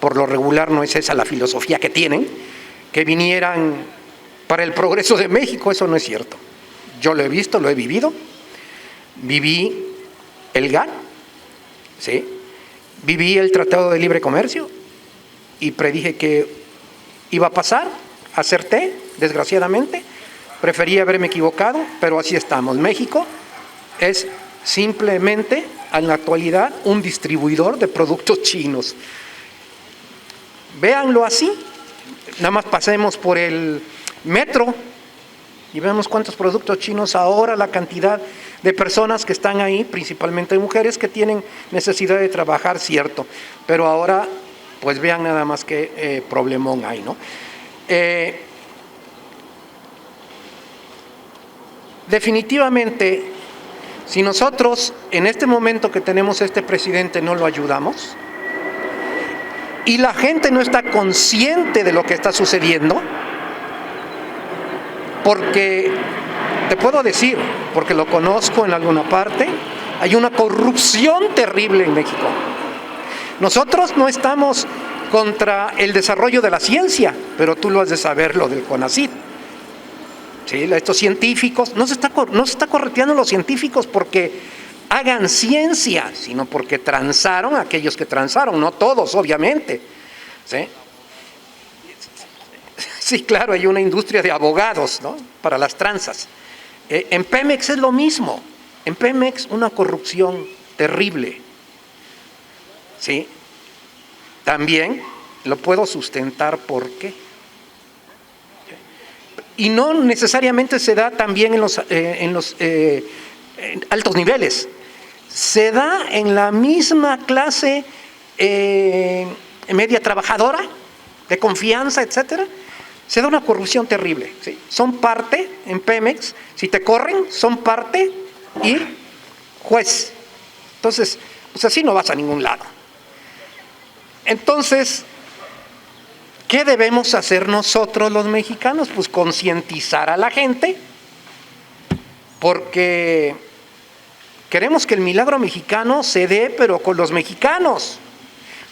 por lo regular no es esa la filosofía que tienen, que vinieran para el progreso de México, eso no es cierto. Yo lo he visto, lo he vivido, viví el GATT, ¿sí? Viví el Tratado de Libre Comercio y predije que iba a pasar, acerté, desgraciadamente, preferí haberme equivocado, pero así estamos. México es simplemente, en la actualidad, un distribuidor de productos chinos. Véanlo así, nada más pasemos por el metro y vemos cuántos productos chinos ahora, la cantidad de personas que están ahí, principalmente mujeres que tienen necesidad de trabajar, cierto, pero ahora pues vean nada más qué problemón hay, ¿no? Definitivamente, si nosotros en este momento que tenemos este presidente no lo ayudamos y la gente no está consciente de lo que está sucediendo, porque te puedo decir, porque lo conozco en alguna parte, hay una corrupción terrible en México. Nosotros no estamos contra el desarrollo de la ciencia, pero tú lo has de saber, lo del CONACYT. ¿Sí? Estos científicos, no se está correteando los científicos porque hagan ciencia, sino porque transaron aquellos que transaron, no todos, obviamente. ¿Sí? Sí, claro, hay una industria de abogados, ¿no? Para las tranzas. En Pemex es lo mismo. En Pemex una corrupción terrible. ¿Sí? También lo puedo sustentar, ¿por qué? Y no necesariamente se da también en los altos niveles. Se da en la misma clase media trabajadora, de confianza, etcétera. Se da una corrupción terrible, ¿sí? Son parte, en Pemex, si te corren, son parte y juez. Entonces, pues así no vas a ningún lado. Entonces, ¿qué debemos hacer nosotros los mexicanos? Pues concientizar a la gente, porque queremos que el milagro mexicano se dé, pero con los mexicanos.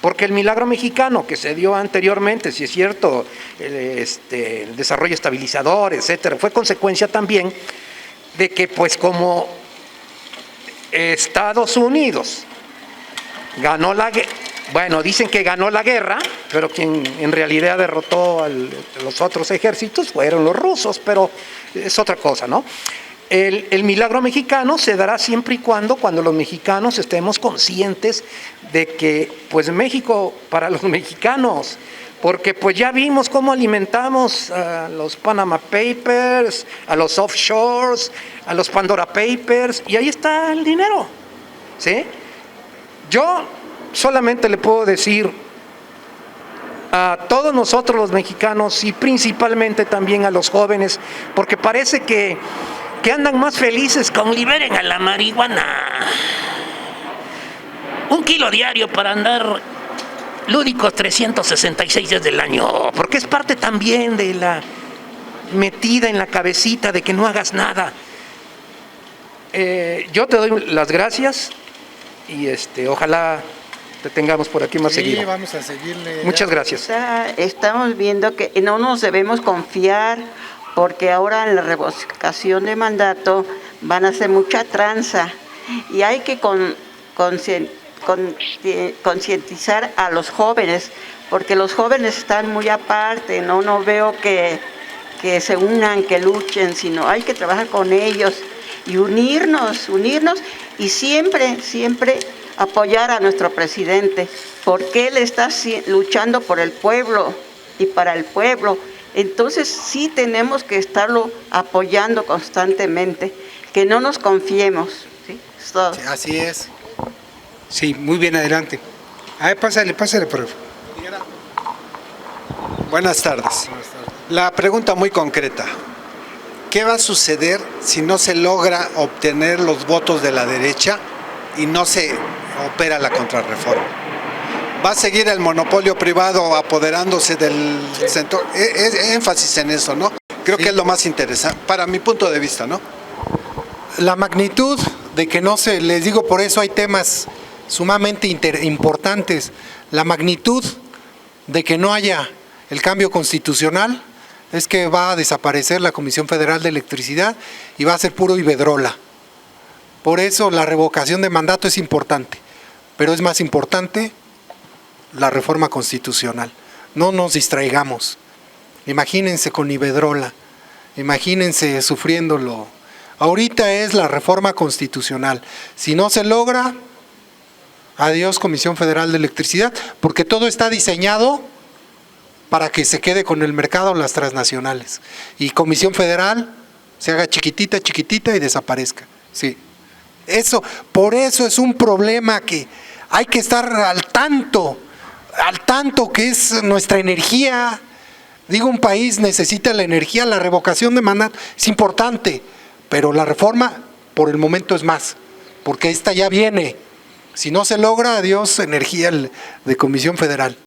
Porque el milagro mexicano que se dio anteriormente, si es cierto, el desarrollo estabilizador, etcétera, fue consecuencia también de que, pues, como Estados Unidos ganó la guerra, bueno, dicen que ganó la guerra, pero quien en realidad derrotó a los otros ejércitos fueron los rusos, pero es otra cosa, ¿no? El milagro mexicano se dará siempre y cuando los mexicanos estemos conscientes de que, pues, México para los mexicanos, porque pues ya vimos cómo alimentamos a los Panama Papers, a los offshores, a los Pandora Papers, y ahí está el dinero, ¿sí? Yo solamente le puedo decir a todos nosotros los mexicanos y principalmente también a los jóvenes, porque parece que andan más felices con liberen a la marihuana. 1 kilo diario para andar lúdicos 366 días del año, porque es parte también de la metida en la cabecita de que no hagas nada. Yo te doy las gracias y ojalá te tengamos por aquí más seguido. Vamos a seguirle. Muchas gracias. Estamos viendo que no nos debemos confiar porque ahora en la revocación de mandato van a hacer mucha tranza y hay que concientizar a los jóvenes porque los jóvenes están muy aparte, no veo que se unan, que luchen, sino hay que trabajar con ellos y unirnos y siempre apoyar a nuestro presidente, porque él está luchando por el pueblo y para el pueblo. Entonces sí tenemos que estarlo apoyando constantemente, que no nos confiemos. ¿Sí? Es todo. Sí, así es. Sí, muy bien, adelante. A ver, pásale, profe. Buenas tardes. La pregunta muy concreta. ¿Qué va a suceder si no se logra obtener los votos de la derecha y no se opera la contrarreforma? ¿Va a seguir el monopolio privado apoderándose del sector? Énfasis en eso, ¿no? Creo que es lo más interesante, para mi punto de vista, ¿no? La magnitud de que no se, les digo, por eso hay temas sumamente importantes. La magnitud de que no haya el cambio constitucional es que va a desaparecer la Comisión Federal de Electricidad y va a ser puro Iberdrola. Por eso la revocación de mandato es importante, pero es más importante la reforma constitucional. No nos distraigamos. Imagínense con Iberdrola, imagínense sufriéndolo. Ahorita es la reforma constitucional. Si no se logra, adiós Comisión Federal de Electricidad, porque todo está diseñado para que se quede con el mercado las transnacionales. Y Comisión Federal se haga chiquitita y desaparezca. Sí. Por eso es un problema que hay que estar al tanto que es nuestra energía. Digo, un país necesita la energía, la revocación de mandato es importante, pero la reforma por el momento es más, porque esta ya viene. Si no se logra, adiós energía de Comisión Federal.